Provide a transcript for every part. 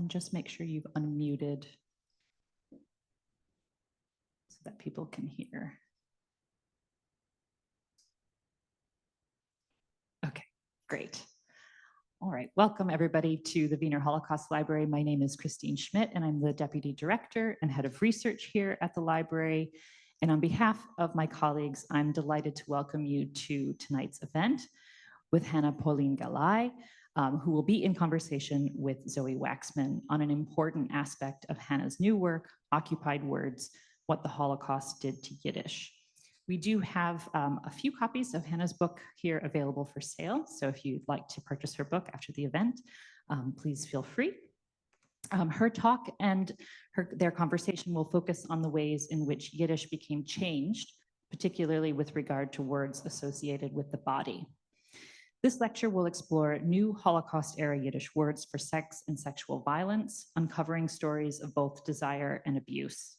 and just make sure you've unmuted so that people can hear. Okay, great. All right, welcome everybody to the Wiener Holocaust Library. My name is Christine Schmidt and I'm the Deputy Director and Head of Research here at the library. And on behalf of my colleagues, I'm delighted to welcome you to tonight's event with Hannah Pollin-Galay, who will be in conversation with Zoe Waxman on an important aspect of Hannah's new work, Occupied Words, What the Holocaust Did to Yiddish. We do have a few copies of Hannah's book here available for sale. So if you'd like to purchase her book after the event, please feel free. Her talk and their conversation will focus on the ways in which Yiddish became changed, particularly with regard to words associated with the body. This lecture will explore new Holocaust-era Yiddish words for sex and sexual violence, uncovering stories of both desire and abuse.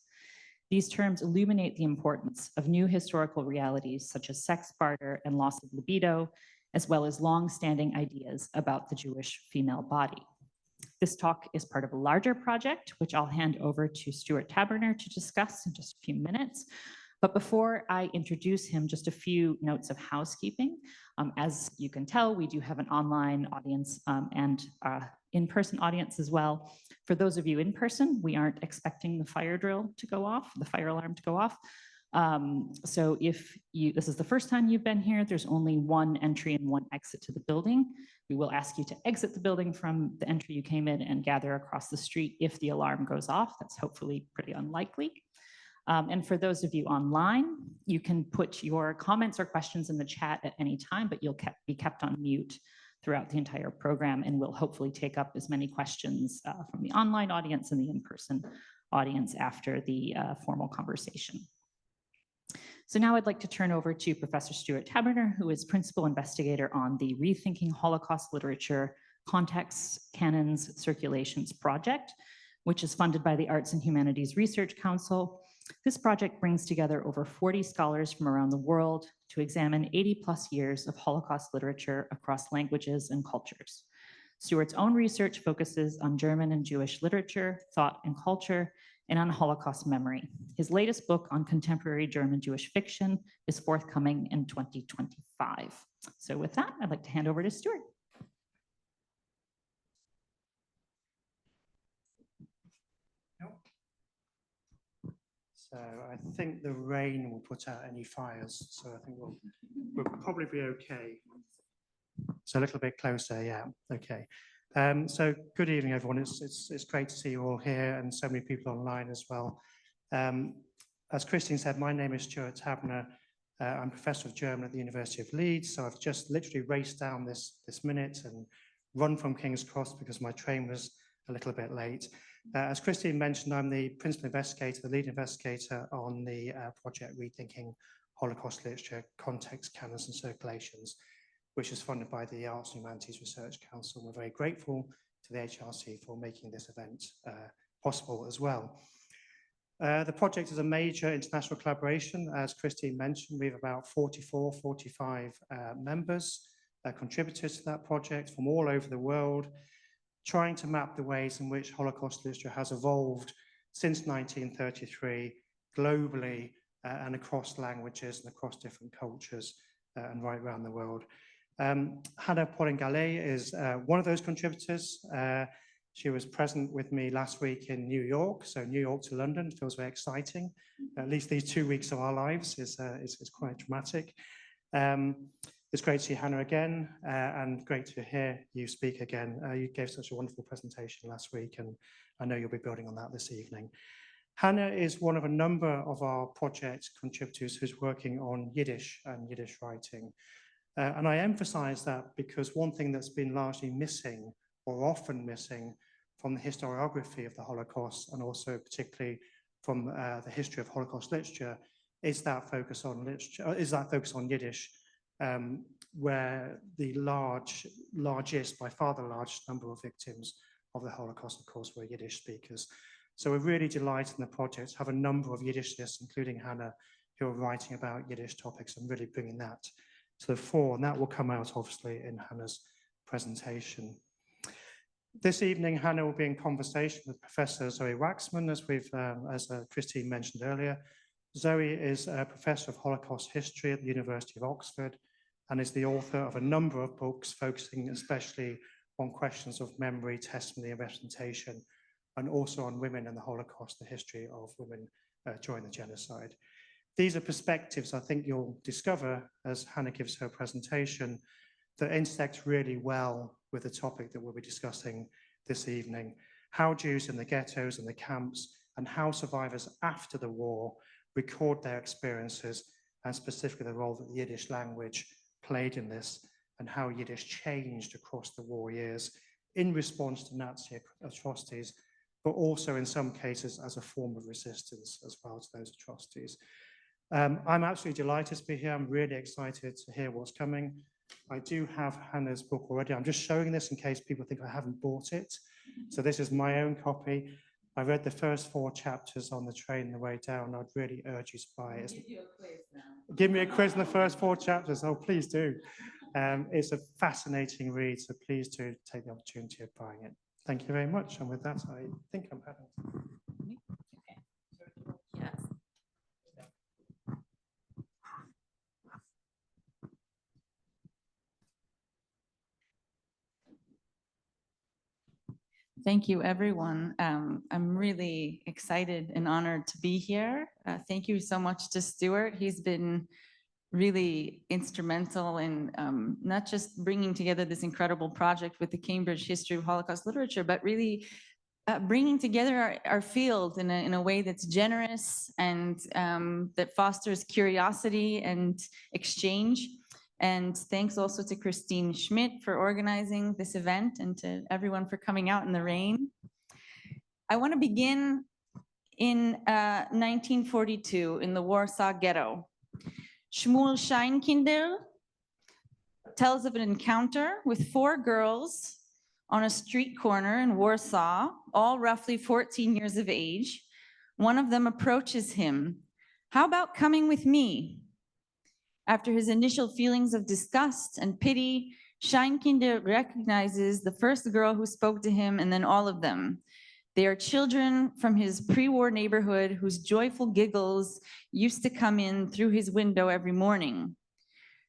These terms illuminate the importance of new historical realities such as sex barter and loss of libido, as well as long-standing ideas about the Jewish female body. This talk is part of a larger project, which I'll hand over to Stuart Taberner to discuss in just a few minutes. But before I introduce him, just a few notes of housekeeping. As you can tell, we do have an online audience and in-person audience as well. For those of you in person, we aren't expecting the fire drill to go off, the fire alarm to go off. So if this is the first time you've been here, there's only one entry and one exit to the building. We will ask you to exit the building from the entry you came in and gather across the street if the alarm goes off. That's hopefully pretty unlikely. And for those of you online, you can put your comments or questions in the chat at any time, but you'll be kept on mute throughout the entire program, and we'll hopefully take up as many questions from the online audience and the in-person audience after the formal conversation. So now I'd like to turn over to Professor Stuart Taberner, who is principal investigator on the Rethinking Holocaust Literature Contexts, Canons, Circulations project, which is funded by the Arts and Humanities Research Council. This project brings together over 40 scholars from around the world to examine 80+ years of Holocaust literature across languages and cultures. Stuart's own research focuses on German and Jewish literature, thought and culture, and on Holocaust memory. His latest book on contemporary German Jewish fiction is forthcoming in 2025. So with that, I'd like to hand over to Stuart. So I think the rain will put out any fires. So I think we'll probably be okay. So a little bit closer, yeah, okay. So good evening, everyone. It's great to see you all here and so many people online as well. As Christine said, my name is Stuart Taberner. I'm Professor of German at the University of Leeds. So I've just literally raced down this minute and run from King's Cross because my train was a little bit late. As Christine mentioned, I'm the principal investigator, the lead investigator on the project Rethinking Holocaust Literature, Context, Canons and Circulations, which is funded by the Arts and Humanities Research Council. We're very grateful to the HRC for making this event possible as well. The project is a major international collaboration. As Christine mentioned, we have about 45 members, contributors to that project from all over the world, trying to map the ways in which Holocaust literature has evolved since 1933 globally and across languages and across different cultures and right around the world. Hannah Pollin-Galay is one of those contributors. She was present with me last week in New York, so New York to London feels very exciting. At least these 2 weeks of our lives is quite dramatic. It's great to see Hannah again and great to hear you speak again. You gave such a wonderful presentation last week and I know you'll be building on that this evening. Hannah is one of a number of our project contributors who's working on Yiddish and Yiddish writing. And I emphasize that because one thing that's been largely missing or often missing from the historiography of the Holocaust and also particularly from the history of Holocaust literature is that focus on Yiddish. Where the largest, by far the largest number of victims of the Holocaust, of course, were Yiddish speakers. So we're really delighted in the project to have a number of Yiddishists, including Hannah, who are writing about Yiddish topics and really bringing that to the fore. And that will come out, obviously, in Hannah's presentation. This evening, Hannah will be in conversation with Professor Zoe Waxman, as Christine mentioned earlier. Zoe is a professor of Holocaust history at the University of Oxford and is the author of a number of books focusing especially on questions of memory, testimony, and representation, and also on women and the Holocaust, the history of women during the genocide. These are perspectives I think you'll discover as Hannah gives her presentation that intersect really well with the topic that we'll be discussing this evening: how Jews in the ghettos and the camps and how survivors after the war record their experiences, and specifically the role that the Yiddish language played in this, and how Yiddish changed across the war years in response to Nazi atrocities, but also in some cases as a form of resistance as well to those atrocities. I'm absolutely delighted to be here. I'm really excited to hear what's coming. I do have Hannah's book already. I'm just showing this in case people think I haven't bought it. So this is my own copy. I read the first 4 chapters on the train on the way down. I'd really urge you to buy it. Give you a quiz now. Give me a quiz in the first 4 chapters. Oh, please do. It's a fascinating read, so please do take the opportunity of buying it. Thank you very much. And with that, I think I'm having. Yes. Thank you, everyone. I'm really excited and honored to be here. Thank you so much to Stuart. He's been really instrumental in not just bringing together this incredible project with the Cambridge History of Holocaust Literature, but really bringing together our field in a way that's generous and that fosters curiosity and exchange. And thanks also to Christine Schmidt for organizing this event and to everyone for coming out in the rain. I want to begin in 1942 in the Warsaw Ghetto. Shmuel Scheinkinder tells of an encounter with 4 girls on a street corner in Warsaw, all roughly 14 years of age. One of them approaches him. "How about coming with me?" After his initial feelings of disgust and pity, Scheinkinder recognizes the first girl who spoke to him and then all of them. They are children from his pre-war neighborhood whose joyful giggles used to come in through his window every morning.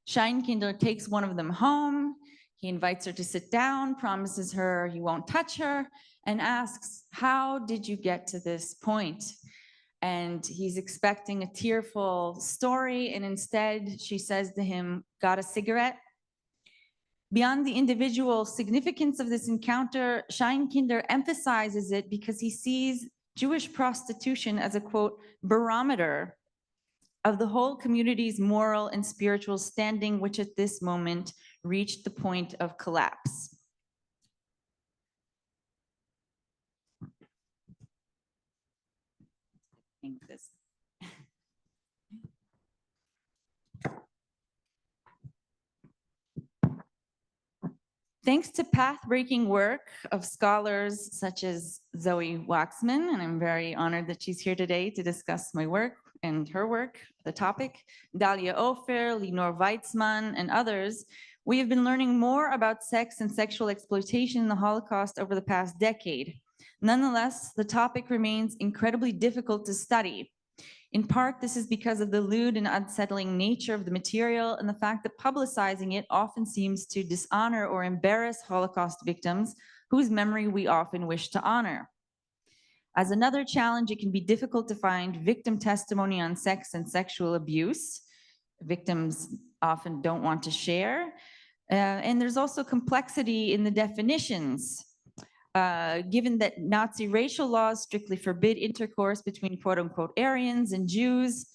Scheinkinder takes one of them home. He invites her to sit down, promises her he won't touch her, and asks, "How did you get to this point?" And he's expecting a tearful story, and instead she says to him, "Got a cigarette?" Beyond the individual significance of this encounter, Scheinkinder emphasizes it because he sees Jewish prostitution as a, quote, barometer of the whole community's moral and spiritual standing, which at this moment reached the point of collapse. This. Thanks to path-breaking work of scholars such as Zoe Waxman, and I'm very honored that she's here today to discuss my work and her work, the topic, Dalia Ofer, Lenore Weitzman, and others, we have been learning more about sex and sexual exploitation in the Holocaust over the past decade. Nonetheless, the topic remains incredibly difficult to study. In part, this is because of the lewd and unsettling nature of the material and the fact that publicizing it often seems to dishonor or embarrass Holocaust victims whose memory we often wish to honor. As another challenge, it can be difficult to find victim testimony on sex and sexual abuse. Victims often don't want to share. And there's also complexity in the definitions. Given that Nazi racial laws strictly forbid intercourse between quote-unquote Aryans and Jews,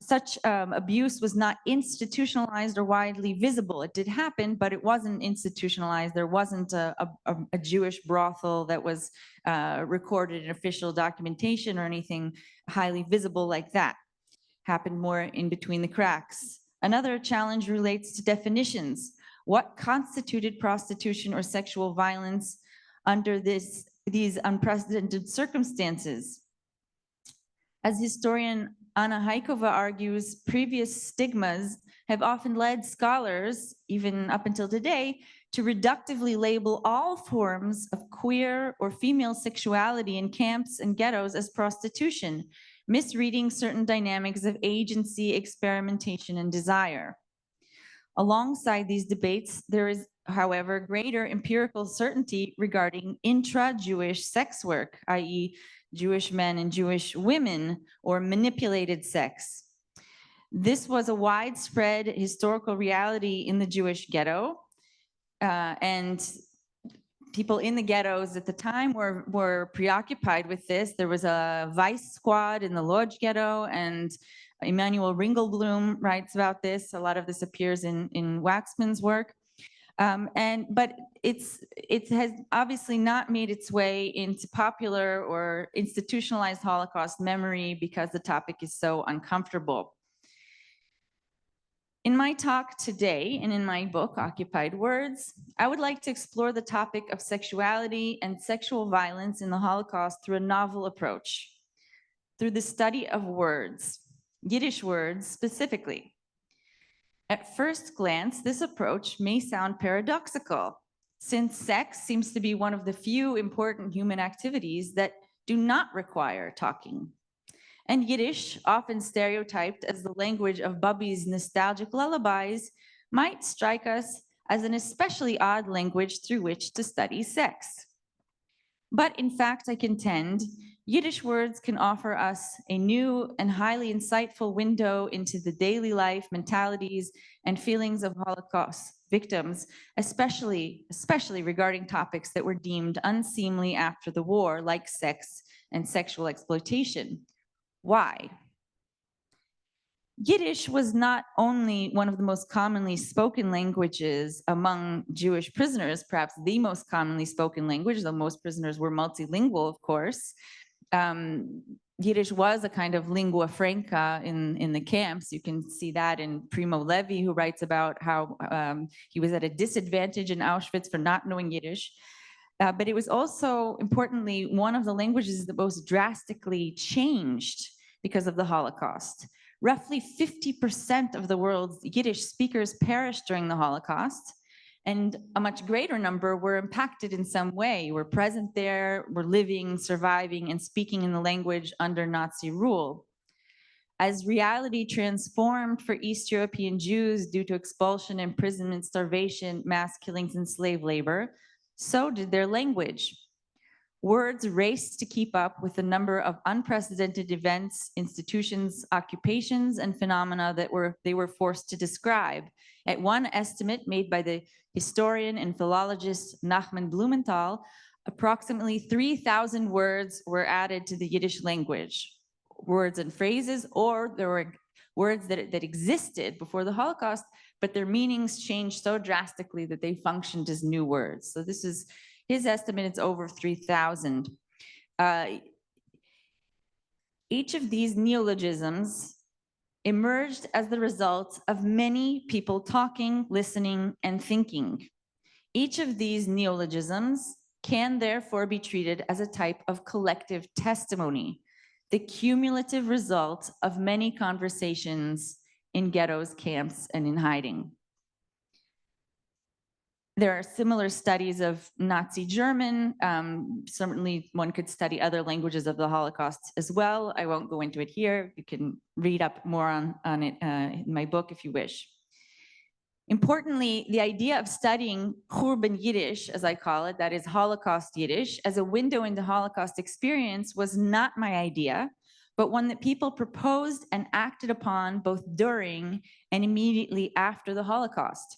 such abuse was not institutionalized or widely visible. It did happen, but it wasn't institutionalized. There wasn't a Jewish brothel that was recorded in official documentation or anything highly visible like that. Happened more in between the cracks. Another challenge relates to definitions. What constituted prostitution or sexual violence under these unprecedented circumstances? As historian Anna Haikova argues, previous stigmas have often led scholars, even up until today, to reductively label all forms of queer or female sexuality in camps and ghettos as prostitution, misreading certain dynamics of agency, experimentation, and desire. Alongside these debates, there is, however, greater empirical certainty regarding intra-Jewish sex work, i.e., Jewish men and Jewish women, or manipulated sex. This was a widespread historical reality in the Jewish ghetto, and people in the ghettos at the time were preoccupied with this. There was a vice squad in the Lodz ghetto, and Emanuel Ringelblum writes about this. A lot of this appears in Waxman's work. But it has obviously not made its way into popular or institutionalized Holocaust memory because the topic is so uncomfortable. In my talk today and in my book, Occupied Words, I would like to explore the topic of sexuality and sexual violence in the Holocaust through a novel approach, through the study of words, Yiddish words specifically. At first glance, this approach may sound paradoxical, since sex seems to be one of the few important human activities that do not require talking. And Yiddish, often stereotyped as the language of Bubby's nostalgic lullabies, might strike us as an especially odd language through which to study sex. But in fact, I contend, Yiddish words can offer us a new and highly insightful window into the daily life mentalities and feelings of Holocaust victims, especially regarding topics that were deemed unseemly after the war, like sex and sexual exploitation. Why? Yiddish was not only one of the most commonly spoken languages among Jewish prisoners, perhaps the most commonly spoken language, though most prisoners were multilingual, of course. Yiddish was a kind of lingua franca in the camps. You can see that in Primo Levi, who writes about how he was at a disadvantage in Auschwitz for not knowing Yiddish. But it was also, importantly, one of the languages that most drastically changed because of the Holocaust. Roughly 50% of the world's Yiddish speakers perished during the Holocaust, and a much greater number were impacted in some way, were present there, were living, surviving, and speaking in the language under Nazi rule. As reality transformed for East European Jews due to expulsion, imprisonment, starvation, mass killings, and slave labor, so did their language. Words raced to keep up with the number of unprecedented events, institutions, occupations, and phenomena that they were forced to describe. At one estimate made by the historian and philologist Nachman Blumenthal, approximately 3,000 words were added to the Yiddish language. Words and phrases, or there were words that existed before the Holocaust, but their meanings changed so drastically that they functioned as new words. So this is his estimate, it's over 3,000. Each of these neologisms emerged as the result of many people talking, listening, and thinking. Each of these neologisms can therefore be treated as a type of collective testimony, the cumulative result of many conversations in ghettos, camps, and in hiding. There are similar studies of Nazi German. Certainly one could study other languages of the Holocaust as well. I won't go into it here. You can read up more on it in my book if you wish. Importantly, the idea of studying Khurbn Yiddish, as I call it, that is Holocaust Yiddish, as a window into Holocaust experience was not my idea, but one that people proposed and acted upon both during and immediately after the Holocaust.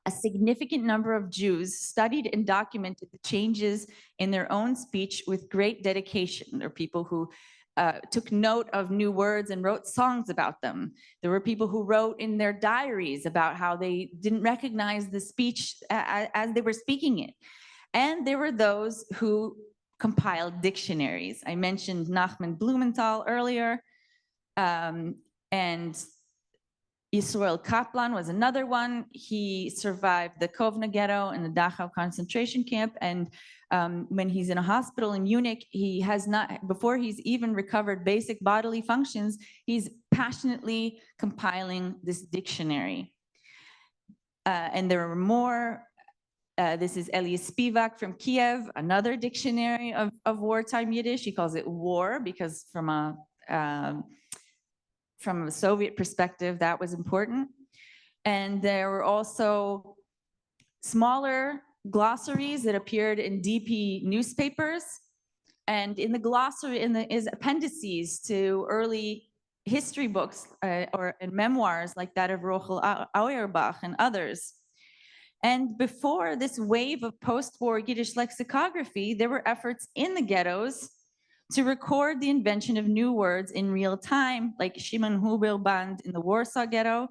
A significant number of Jews studied and documented the changes in their own speech with great dedication. There are people who took note of new words and wrote songs about them. There were people who wrote in their diaries about how they didn't recognize the speech as they were speaking it. And there were those who compiled dictionaries. I mentioned Nachman Blumenthal earlier, and Yisrael Kaplan was another one. He survived the Kovna ghetto and the Dachau concentration camp. And when he's in a hospital in Munich, he has not, before he's even recovered basic bodily functions, he's passionately compiling this dictionary. And there are more. This is Elias Spivak from Kiev, another dictionary of wartime Yiddish. He calls it war because from a Soviet perspective, that was important. And there were also smaller glossaries that appeared in DP newspapers. And in the glossary, is appendices to early history books or in memoirs like that of Rochel Auerbach and others. And before this wave of post-war Yiddish lexicography, there were efforts in the ghettos to record the invention of new words in real time, like Shimon Huber Band in the Warsaw Ghetto,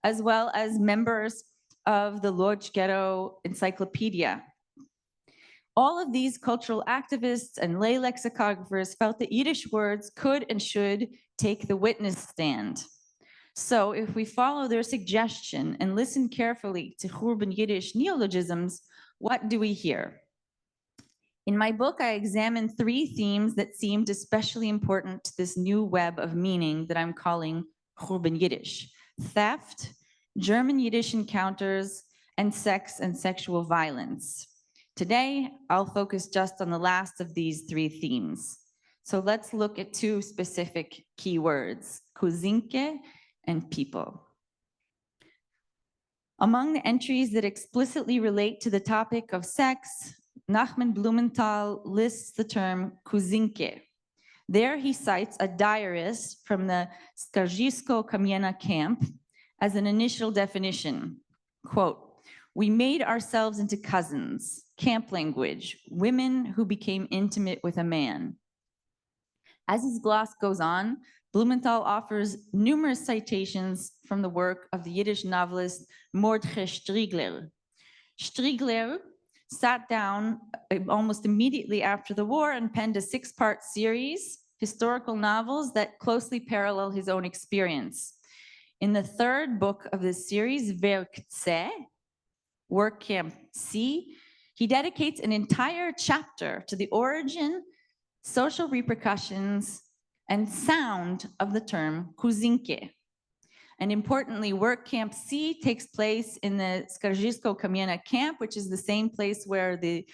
as well as members of the Lodz Ghetto Encyclopedia. All of these cultural activists and lay lexicographers felt that Yiddish words could and should take the witness stand. So if we follow their suggestion and listen carefully to Khurbn Yiddish neologisms, what do we hear? In my book, I examined 3 themes that seemed especially important to this new web of meaning that I'm calling Khurbn Yiddish: theft, German Yiddish encounters, and sex and sexual violence. Today, I'll focus just on the last of these 3 themes. So let's look at 2 specific keywords: kuzinke and people. Among the entries that explicitly relate to the topic of sex, Nachman Blumenthal lists the term kuzinke. There he cites a diarist from the Skaržisko-Kamiena camp as an initial definition. Quote, "We made ourselves into cousins, camp language, women who became intimate with a man." As his gloss goes on, Blumenthal offers numerous citations from the work of the Yiddish novelist Mordechai Striegler. Striegler sat down almost immediately after the war and penned a 6-part series, historical novels that closely parallel his own experience. In the 3rd book of this series, Werk C, Work Camp C, he dedicates an entire chapter to the origin, social repercussions, and sound of the term kuzinke. And importantly, Work Camp C takes place in the Skaržisko-Kamiena camp, which is the same place where the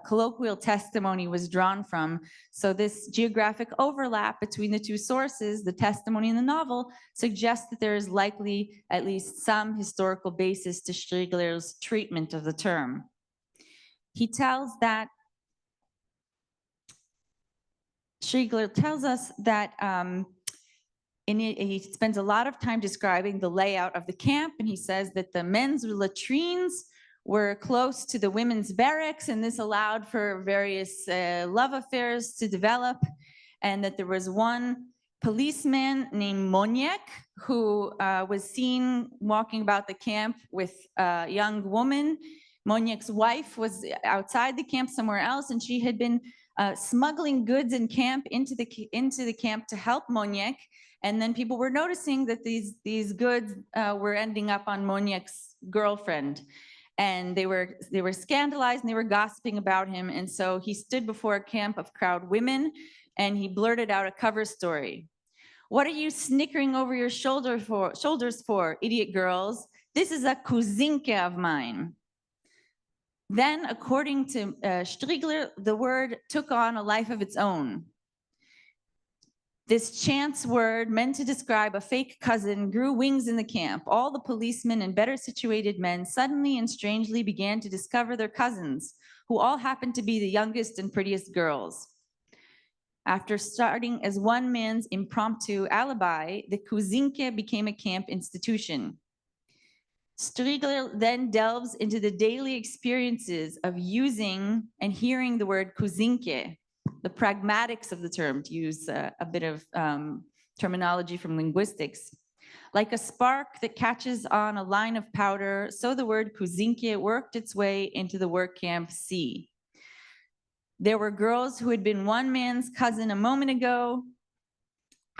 colloquial testimony was drawn from. So this geographic overlap between the 2 sources, the testimony and the novel, suggests that there is likely at least some historical basis to Striegler's treatment of the term. Striegler tells us that he spends a lot of time describing the layout of the camp, and he says that the men's latrines were close to the women's barracks, and this allowed for various love affairs to develop, and that there was one policeman named Moniek who was seen walking about the camp with a young woman. Moniek's wife was outside the camp somewhere else, and she had been smuggling goods in camp into the camp to help Moniek. And then people were noticing that these goods were ending up on Moniek's girlfriend. And they were scandalized and they were gossiping about him. And so he stood before a camp of proud women and he blurted out a cover story. "What are you snickering over your shoulders for, idiot girls? This is a kuzinke of mine." Then, according to Striegler, the word took on a life of its own. This chance word, meant to describe a fake cousin, grew wings in the camp. All the policemen and better situated men suddenly and strangely began to discover their cousins, who all happened to be the youngest and prettiest girls. After starting as one man's impromptu alibi, the kuzinke became a camp institution. Striegler then delves into the daily experiences of using and hearing the word kuzinke, the pragmatics of the term, to use a bit of terminology from linguistics. Like a spark that catches on a line of powder, so the word kuzinke worked its way into the Work Camp C. There were girls who had been one man's cousin a moment ago,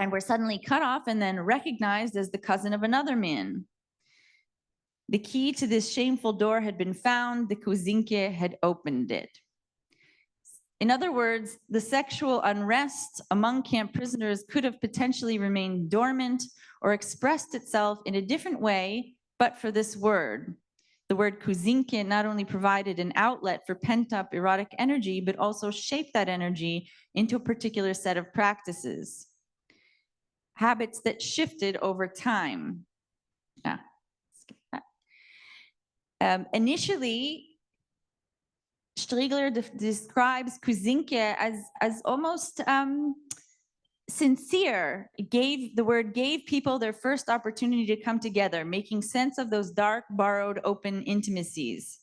and were suddenly cut off and then recognized as the cousin of another man. The key to this shameful door had been found. The Kuzinke had opened it. In other words, the sexual unrest among camp prisoners could have potentially remained dormant or expressed itself in a different way, but for this word. The word Kuzinke not only provided an outlet for pent-up erotic energy, but also shaped that energy into a particular set of practices, habits that shifted over time. Skip that. Initially, Striegler describes Kuzinke as almost sincere. The word gave people their first opportunity to come together, making sense of those dark, borrowed, open intimacies.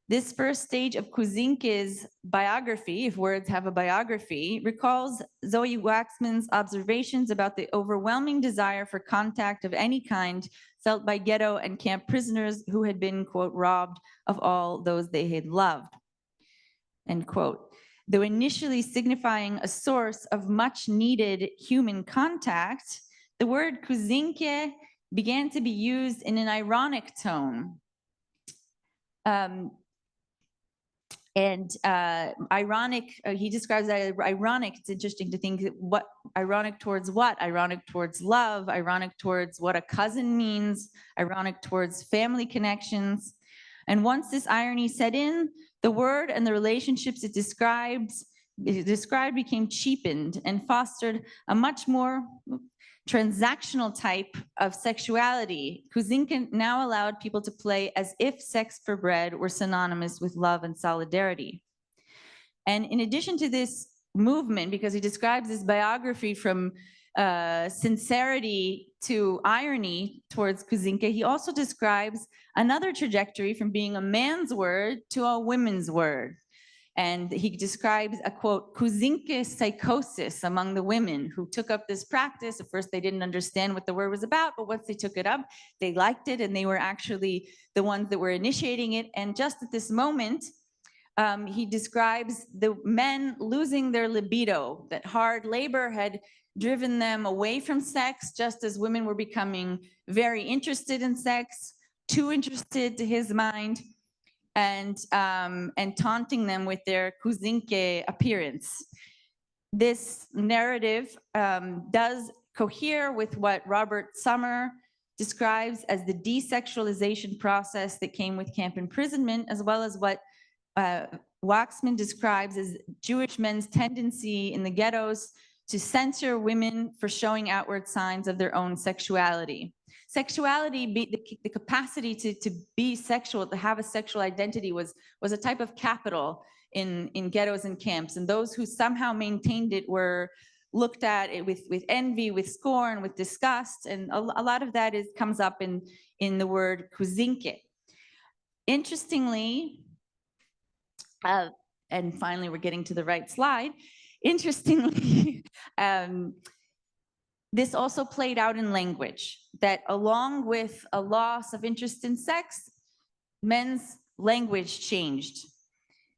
This first stage of Kuzinke's biography, if words have a biography, recalls Zoe Waxman's observations about the overwhelming desire for contact of any kind felt by ghetto and camp prisoners who had been, quote, robbed of all those they had loved, end quote. Though initially signifying a source of much needed human contact, the word Kuzinke began to be used in an ironic tone. Ironic, he describes that as ironic. It's interesting to think what ironic towards what? Ironic towards love, ironic towards what a cousin means, ironic towards family connections. And once this irony set in, the word and the relationships it described became cheapened and fostered a much more transactional type of sexuality. Kuzinke now allowed people to play as if sex for bread were synonymous with love and solidarity. And in addition to this movement, because he describes his biography from sincerity to irony towards Kuzinke, he also describes another trajectory from being a man's word to a women's word. And he describes a, quote, Kuzinke psychosis among the women who took up this practice. At first, they didn't understand what the word was about, but once they took it up, they liked it, and they were actually the ones that were initiating it. And just at this moment, he describes the men losing their libido, that hard labor had driven them away from sex, just as women were becoming very interested in sex, too interested to his mind, and taunting them with their Kuzinke appearance. This narrative does cohere with what Robert Sommer describes as the desexualization process that came with camp imprisonment, as well as what Waxman describes as Jewish men's tendency in the ghettos to censor women for showing outward signs of their own sexuality. Sexuality, the capacity to be sexual, to have a sexual identity was a type of capital in ghettos and camps. And those who somehow maintained it were looked at it with envy, with scorn, with disgust. And a lot of that comes up in the word Kuzinke. Interestingly, and finally we're getting to the right slide. Interestingly, this also played out in language, that along with a loss of interest in sex, men's language changed.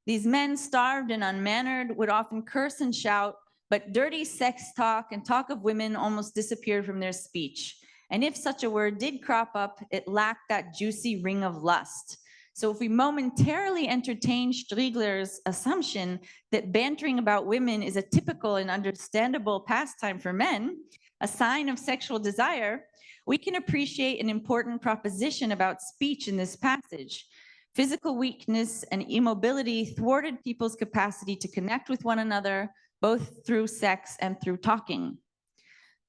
These men, starved and unmannered, would often curse and shout, but dirty sex talk and talk of women almost disappeared from their speech. And if such a word did crop up, it lacked that juicy ring of lust. So if we momentarily entertain Striegler's assumption that bantering about women is a typical and understandable pastime for men, a sign of sexual desire, we can appreciate an important proposition about speech in this passage. Physical weakness and immobility thwarted people's capacity to connect with one another, both through sex and through talking.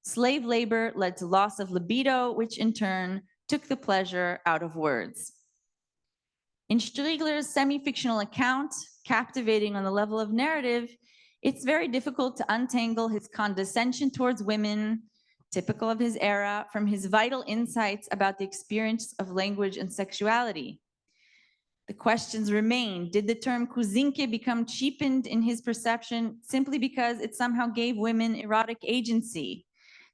Slave labor led to loss of libido, which in turn took the pleasure out of words. In Striegler's semi-fictional account, captivating on the level of narrative, it's very difficult to untangle his condescension towards women, typical of his era, from his vital insights about the experience of language and sexuality. The questions remain. Did the term Kuzinke become cheapened in his perception simply because it somehow gave women erotic agency?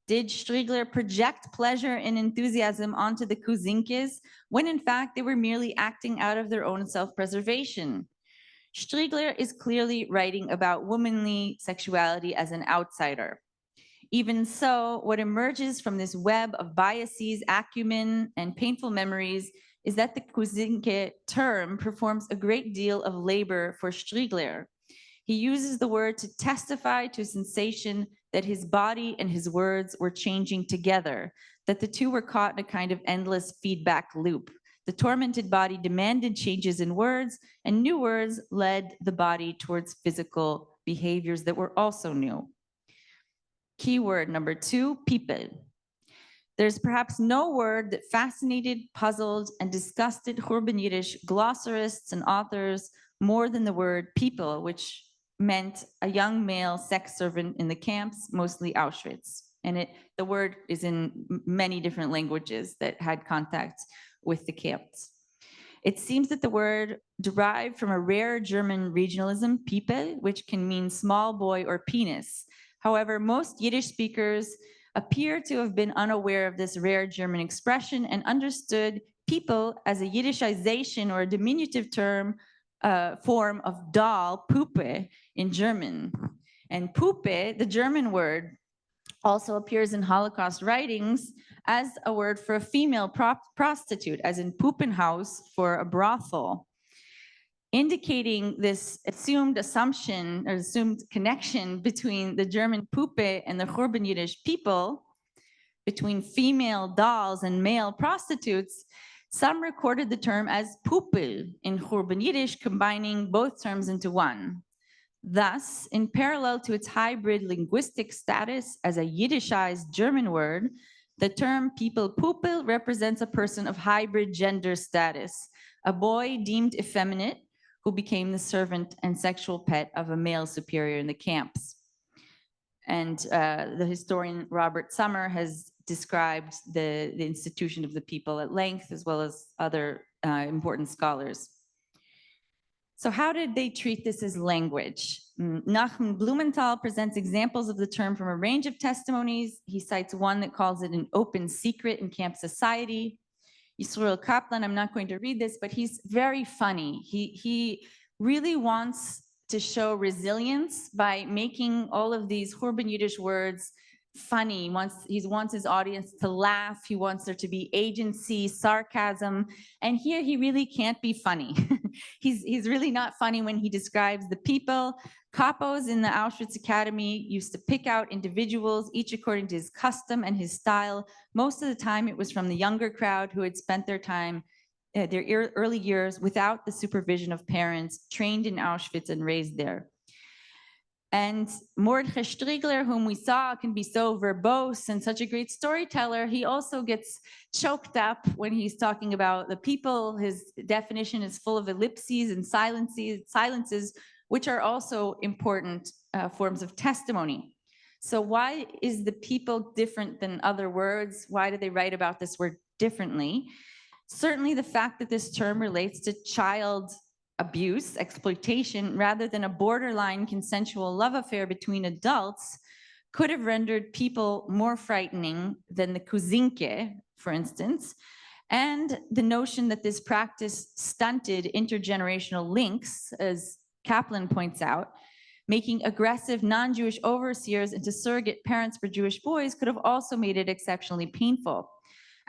Did Striegler project pleasure and enthusiasm onto the Kuzinkes when in fact they were merely acting out of their own self-preservation? Striegler is clearly writing about womanly sexuality as an outsider. Even so, what emerges from this web of biases, acumen, and painful memories is that the Kuzinke term performs a great deal of labor for Striegler. He uses the word to testify to a sensation that his body and his words were changing together, that the two were caught in a kind of endless feedback loop. The tormented body demanded changes in words, and new words led the body towards physical behaviors that were also new. Keyword number 2, people. There's perhaps no word that fascinated, puzzled, and disgusted Khurbn Yiddish glossarists and authors more than the word people, which meant a young male sex servant in the camps, mostly Auschwitz. And the word is in many different languages that had contact with the camps. It seems that the word derived from a rare German regionalism, people, which can mean small boy or penis. However, most Yiddish speakers appear to have been unaware of this rare German expression and understood people as a Yiddishization or a diminutive term form of doll, Puppe, in German. And Puppe, the German word, also appears in Holocaust writings as a word for a female prostitute, as in Puppenhaus for a brothel, indicating this assumed assumption or assumed connection between the German Puppe and the Khurbn Yiddish people, between female dolls and male prostitutes. Some recorded the term as Puppel in Khurbn Yiddish, combining both terms into one. Thus, in parallel to its hybrid linguistic status as a Yiddishized German word, the term people Puppel represents a person of hybrid gender status, a boy deemed effeminate who became the servant and sexual pet of a male superior in the camps. And the historian Robert Summer has described the institution of the people at length, as well as other important scholars. So how did they treat this as language? Nachman Blumenthal presents examples of the term from a range of testimonies. He cites one that calls it an open secret in camp society. Yisrael Kaplan, I'm not going to read this, but he's very funny. He really wants to show resilience by making all of these Khurbn Yiddish words funny. He wants his audience to laugh. He wants there to be agency, sarcasm. And here he really can't be funny. He's really not funny when he describes the people. Capos in the Auschwitz Academy used to pick out individuals, each according to his custom and his style. Most of the time it was from the younger crowd who had spent their time, their early years without the supervision of parents, trained in Auschwitz and raised there. And Mordechai Striegler, whom we saw can be so verbose and such a great storyteller, he also gets choked up when he's talking about the people. His definition is full of ellipses and silences, which are also important forms of testimony. So why is the people different than other words? Why do they write about this word differently? Certainly the fact that this term relates to child abuse, exploitation, rather than a borderline consensual love affair between adults could have rendered people more frightening than the Kuzinke, for instance, and the notion that this practice stunted intergenerational links, as Kaplan points out, making aggressive non-Jewish overseers into surrogate parents for Jewish boys could have also made it exceptionally painful.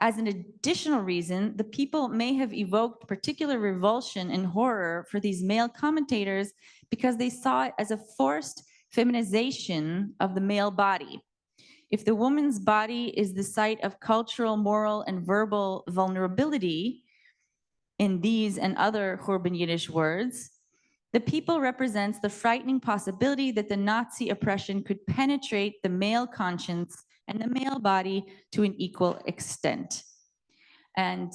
As an additional reason, the people may have evoked particular revulsion and horror for these male commentators because they saw it as a forced feminization of the male body. If the woman's body is the site of cultural, moral, and verbal vulnerability in these and other Khurbn Yiddish words, the people represents the frightening possibility that the Nazi oppression could penetrate the male conscience and the male body to an equal extent. And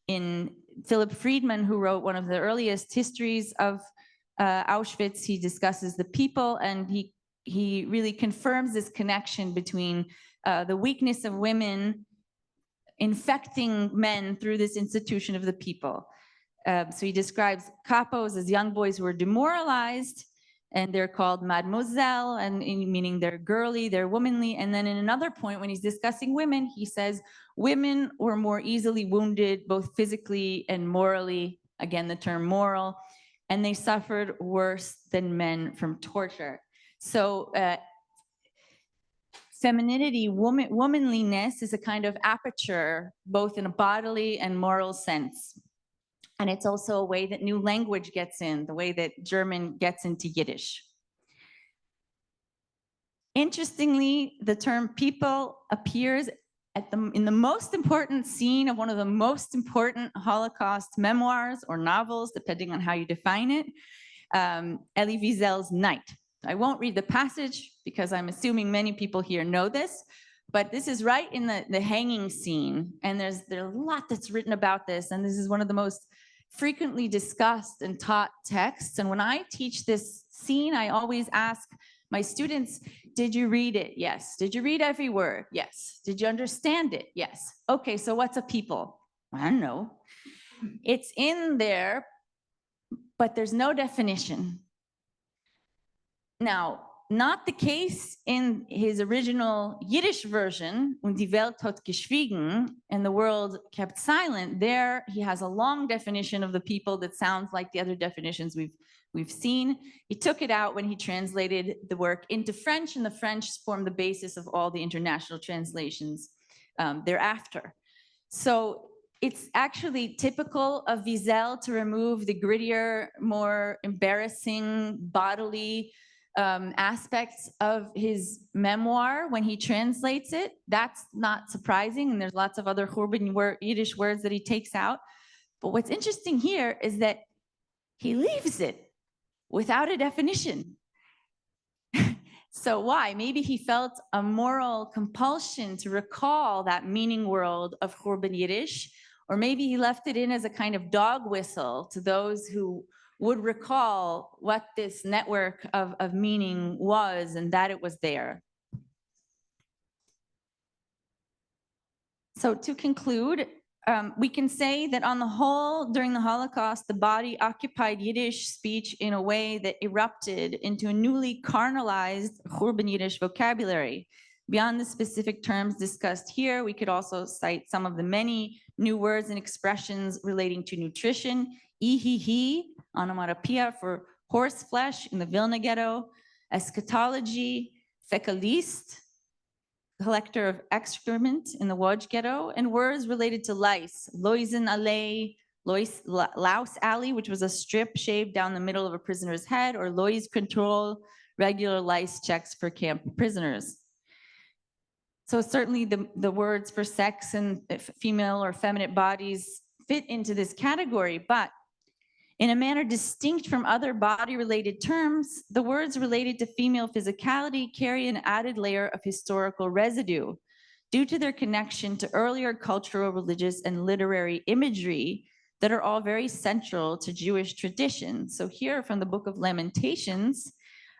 in Philip Friedman, who wrote one of the earliest histories of Auschwitz, he discusses the people, and he really confirms this connection between the weakness of women infecting men through this institution of the people. So he describes capos as young boys who are demoralized, and they're called mademoiselle, and meaning they're girly, they're womanly. And then in another point, when he's discussing women, he says women were more easily wounded, both physically and morally, again, the term moral, and they suffered worse than men from torture. So femininity, womanliness is a kind of aperture, both in a bodily and moral sense. And it's also a way that new language gets in, the way that German gets into Yiddish. Interestingly, the term people appears in the most important scene of one of the most important Holocaust memoirs or novels, depending on how you define it, Elie Wiesel's Night. I won't read the passage because I'm assuming many people here know this, but this is right in the hanging scene. And there's a lot that's written about this. And this is one of the most frequently discussed and taught texts. And when I teach this scene, I always ask my students, did you read it? Yes. Did you read every word? Yes. Did you understand it? Yes. Okay, so what's a people? I don't know. It's in there, but there's no definition. Now, not the case in his original Yiddish version, Und die Welt hat geschwiegen, and the world kept silent. There, he has a long definition of the people that sounds like the other definitions we've seen. He took it out when he translated the work into French, and the French formed the basis of all the international translations thereafter. So it's actually typical of Wiesel to remove the grittier, more embarrassing bodily aspects of his memoir when he translates it. That's not surprising, and there's lots of other Khurbn Yiddish words that he takes out. But what's interesting here is that he leaves it without a definition. So why? Maybe he felt a moral compulsion to recall that meaning world of Khurbn Yiddish, or maybe he left it in as a kind of dog whistle to those who would recall what this network of meaning was and that it was there. So to conclude, we can say that on the whole, during the Holocaust, the body occupied Yiddish speech in a way that erupted into a newly carnalized Khurbn Yiddish vocabulary. Beyond the specific terms discussed here, we could also cite some of the many new words and expressions relating to nutrition, ihihi, onomatopoeia for horse flesh in the Vilna ghetto, eschatology, fecalist, collector of excrement in the Łódź ghetto, and words related to lice, Loizen-Alley, louse alley, which was a strip shaved down the middle of a prisoner's head, or Lois control, regular lice checks for camp prisoners. So certainly the words for sex and female or feminine bodies fit into this category, but in a manner distinct from other body-related terms, the words related to female physicality carry an added layer of historical residue due to their connection to earlier cultural, religious, and literary imagery that are all very central to Jewish tradition. So here from the Book of Lamentations,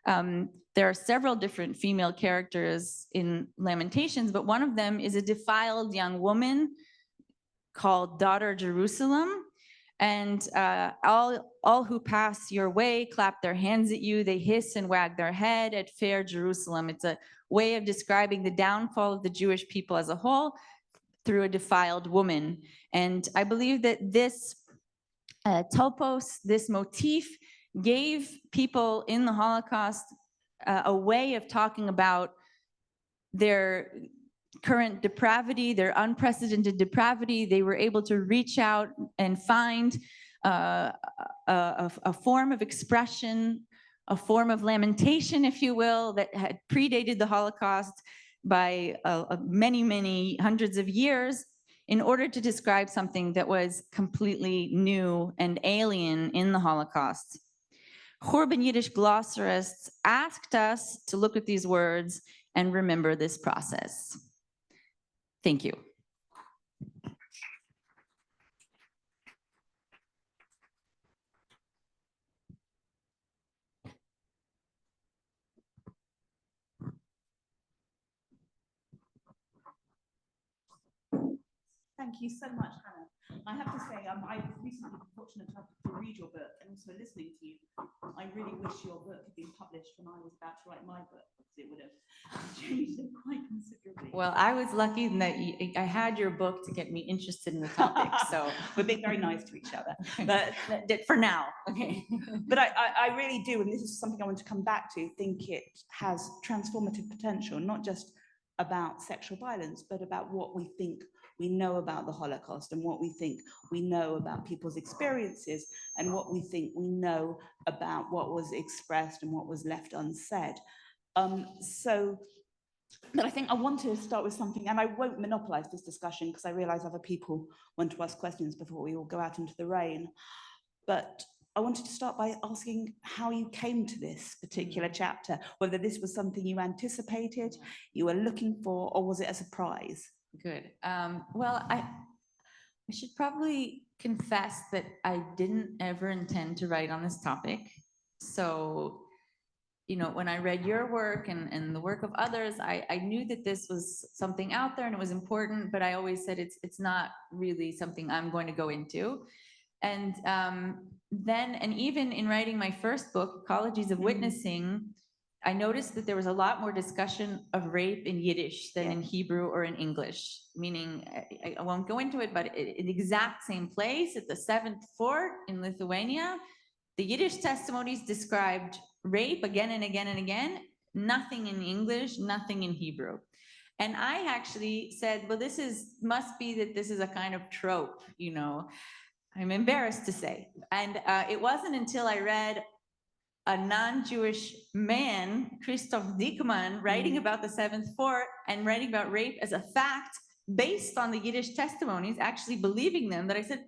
there are several different female characters in Lamentations, but one of them is a defiled young woman called Daughter Jerusalem. And all who pass your way clap their hands at you. They hiss and wag their head at fair Jerusalem. It's a way of describing the downfall of the Jewish people as a whole through a defiled woman. And I believe that this topos, this motif, gave people in the Holocaust a way of talking about their current depravity, their unprecedented depravity. They were able to reach out and find a form of expression, a form of lamentation, if you will, that had predated the Holocaust by many, many hundreds of years in order to describe something that was completely new and alien in the Holocaust. Khurbn Yiddish glossarists asked us to look at these words and remember this process. Thank you. Thank you so much, Hannah. I have to say, I was recently fortunate enough to read your book and also listening to you. I really wish your book had been published when I was about to write my book, because it would have changed it quite considerably. Well, I was lucky in that I had your book to get me interested in the topic, so we're being very nice to each other, but for now. okay. But I really do, and this is something I want to come back to, think it has transformative potential, not just about sexual violence, but about what we think we know about the Holocaust and what we think we know about people's experiences and what we think we know about what was expressed and what was left unsaid. But I think I want to start with something, and I won't monopolize this discussion because I realize other people want to ask questions before we all go out into the rain. But I wanted to start by asking how you came to this particular chapter, whether this was something you anticipated, you were looking for, or was it a surprise? Good. Well, I should probably confess that I didn't ever intend to write on this topic. So, you know, when I read your work and the work of others, I knew that this was something out there and it was important, but I always said it's not really something I'm going to go into. And then, and even in writing my first book, Ecologies of Witnessing, I noticed that there was a lot more discussion of rape in Yiddish than in Hebrew or in English, meaning, I won't go into it, but in the exact same place at the 7th fort in Lithuania, the Yiddish testimonies described rape again and again and again, nothing in English, nothing in Hebrew. And I actually said, well, must be that this is a kind of trope, you know, I'm embarrassed to say. And it wasn't until I read a non-Jewish man, Christoph Dickmann, writing about the 7th fort and writing about rape as a fact based on the Yiddish testimonies, actually believing them, that I said,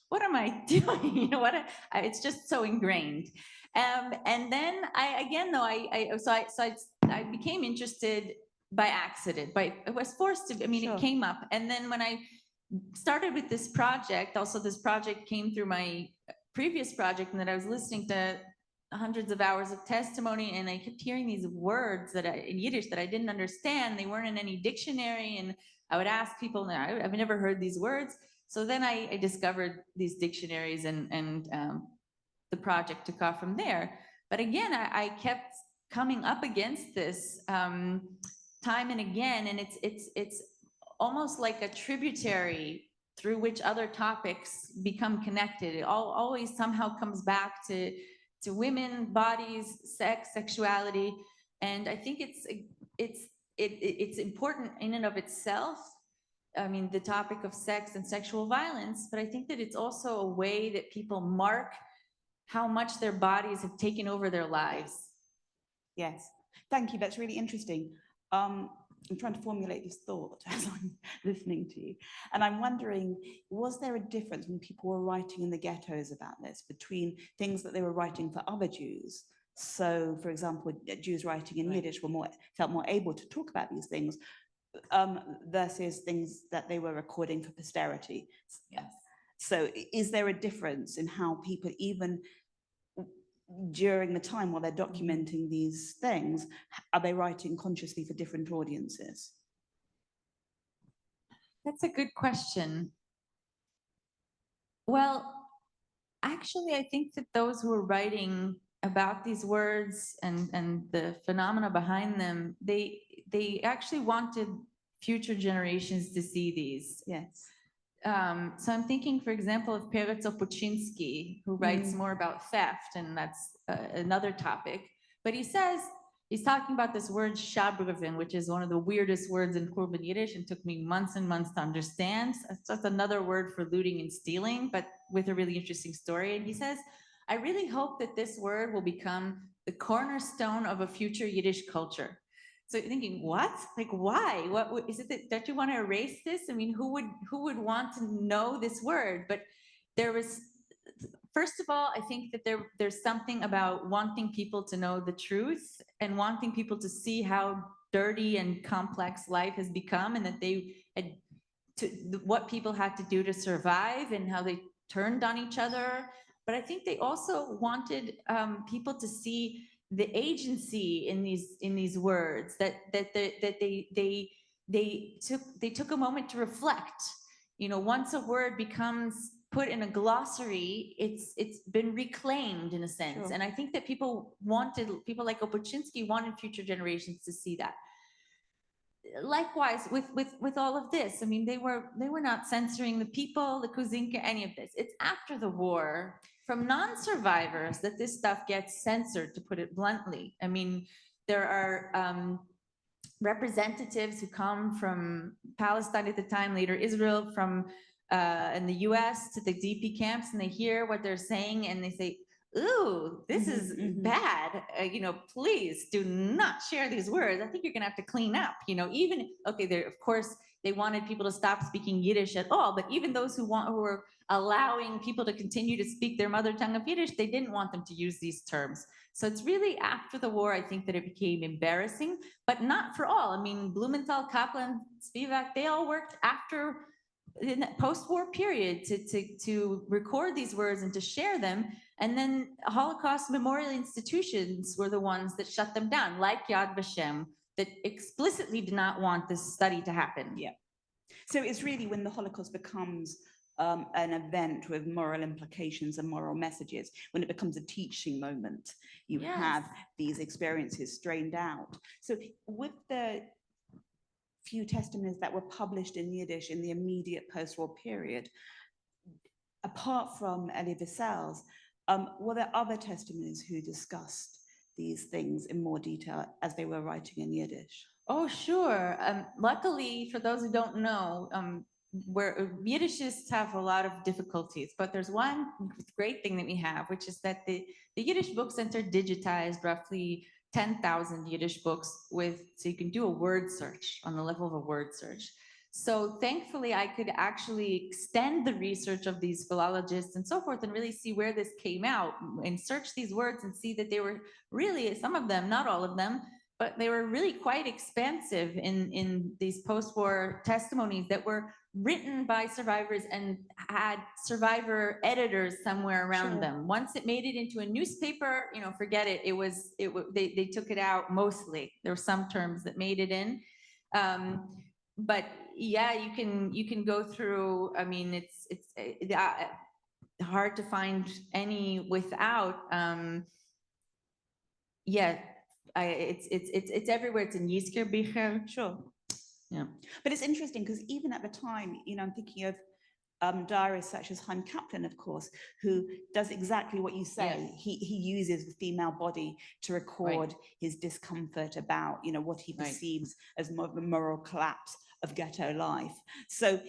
what am I doing? You know, it's just so ingrained. And then I became interested by accident. I was forced to. I mean, it came up. And then when I started with this project, also this project came through my previous project, and that I was listening to hundreds of hours of testimony, and I kept hearing these words in Yiddish that I didn't understand. They weren't in any dictionary, and I would ask people, I've never heard these words. So then I discovered these dictionaries, and the project took off from there. But again, I kept coming up against this time and again, and it's almost like a tributary through which other topics become connected. It always somehow comes back to women, bodies, sex, sexuality, and I think it's important in and of itself. I mean, the topic of sex and sexual violence, but I think that it's also a way that people mark how much their bodies have taken over their lives. Yes, thank you. That's really interesting. I'm trying to formulate this thought as I'm listening to you. And I'm wondering, was there a difference when people were writing in the ghettos about this between things that they were writing for other Jews? So, for example, Jews writing in Yiddish felt more able to talk about these things versus things that they were recording for posterity. Yes. So is there a difference in how people, even during the time while they're documenting these things, are they writing consciously for different audiences? That's a good question. Well, actually, I think that those who are writing about these words and the phenomena behind them, they actually wanted future generations to see these. Yes. So I'm thinking, for example, of Peretz Opochinsky, who writes more about theft, and that's another topic. But he says, he's talking about this word shabrevin, which is one of the weirdest words in Khurbn Yiddish, and took me months and months to understand. It's just another word for looting and stealing, but with a really interesting story. And he says, I really hope that this word will become the cornerstone of a future Yiddish culture. So you're thinking, what? Like, why? What is it that you want to erase this? I mean, who would want to know this word? But there was, first of all, I think that there's something about wanting people to know the truth and wanting people to see how dirty and complex life has become, and that they had what people had to do to survive and how they turned on each other. But I think they also wanted people to see the agency in these words, that they took a moment to reflect. You know, once a word becomes put in a glossary, it's been reclaimed in a sense. Sure. And I think that people like Opochinsky wanted future generations to see that. Likewise with all of this, I mean, they were not censoring the people, the Kuzinka, any of this. It's after the war, from non-survivors, that this stuff gets censored, to put it bluntly. I mean, there are representatives who come from Palestine at the time, later Israel, from in the US to the DP camps, and they hear what they're saying and they say, ooh, this is bad. Please do not share these words. I think you're gonna have to clean up, even, okay, there, of course, they wanted people to stop speaking Yiddish at all, but even those who were allowing people to continue to speak their mother tongue of Yiddish, they didn't want them to use these terms. So it's really after the war, I think, that it became embarrassing, but not for all. I mean, Blumenthal, Kaplan, Spivak, they all worked after in that post-war period to record these words and to share them. And then Holocaust memorial institutions were the ones that shut them down, like Yad Vashem, that explicitly did not want this study to happen. Yeah. So it's really when the Holocaust becomes an event with moral implications and moral messages, when it becomes a teaching moment, you have these experiences strained out. So with the few testimonies that were published in Yiddish in the immediate post-war period, apart from Elie Wiesel's, were there other testimonies who discussed these things in more detail as they were writing in Yiddish? Oh, sure. Luckily, for those who don't know, where Yiddishists have a lot of difficulties, but there's one great thing that we have, which is that the Yiddish Book Center digitized roughly 10,000 Yiddish books so you can do a word search on the level of a word search. So thankfully, I could actually extend the research of these philologists and so forth and really see where this came out and search these words and see that they were really, some of them, not all of them, but they were really quite expansive in these post-war testimonies that were written by survivors and had survivor editors somewhere around them. Once it made it into a newspaper, forget it. They took it out mostly. There were some terms that made it in. But yeah, you can go through. I mean, it's hard to find any without. It's everywhere. It's in Yizkir Bicher. Sure. Yeah. But it's interesting because even at the time, I'm thinking of diarists such as Chaim Kaplan, of course, who does exactly what you say. Yes. He uses the female body to record his discomfort about, what he perceives as more of a moral collapse of ghetto life. So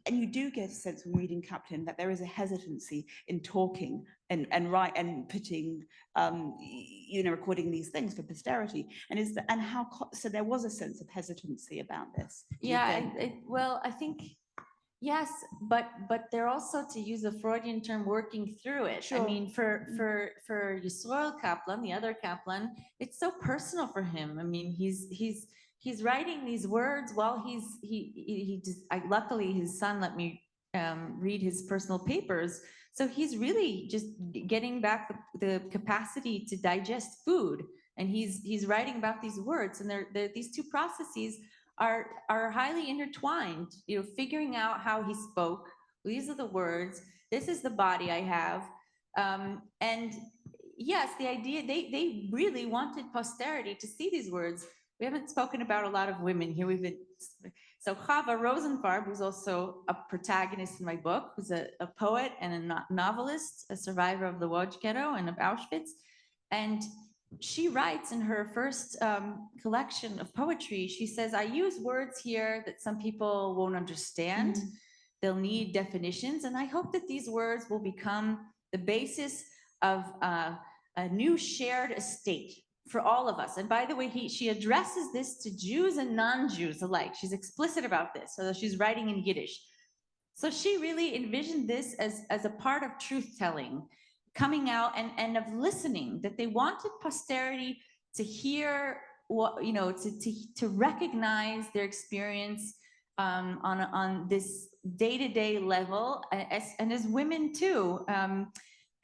and you do get a sense from reading Kaplan that there is a hesitancy in talking and putting, recording these things for posterity. So there was a sense of hesitancy about this. Yeah, I think, yes, but they're also, to use a Freudian term, working through it. Sure. I mean, for Yisroel Kaplan, the other Kaplan, it's so personal for him. I mean, he's writing these words while luckily his son let me read his personal papers. So he's really just getting back the capacity to digest food. And he's writing about these words, and these two processes are highly intertwined, figuring out how he spoke. These are the words. This is the body I have. And yes, the idea, they really wanted posterity to see these words. We haven't spoken about a lot of women here. So Chava Rosenfarb, who's also a protagonist in my book, who's a poet and a novelist, a survivor of the Łódź ghetto and of Auschwitz. And she writes in her first collection of poetry, she says, I use words here that some people won't understand. They'll need definitions. And I hope that these words will become the basis of a new shared estate for all of us. And by the way, she addresses this to Jews and non-Jews alike. She's explicit about this, so she's writing in Yiddish. So she really envisioned this as a part of truth-telling, coming out and of listening, that they wanted posterity to hear what, to recognize their experience on this day-to-day level, and as women too.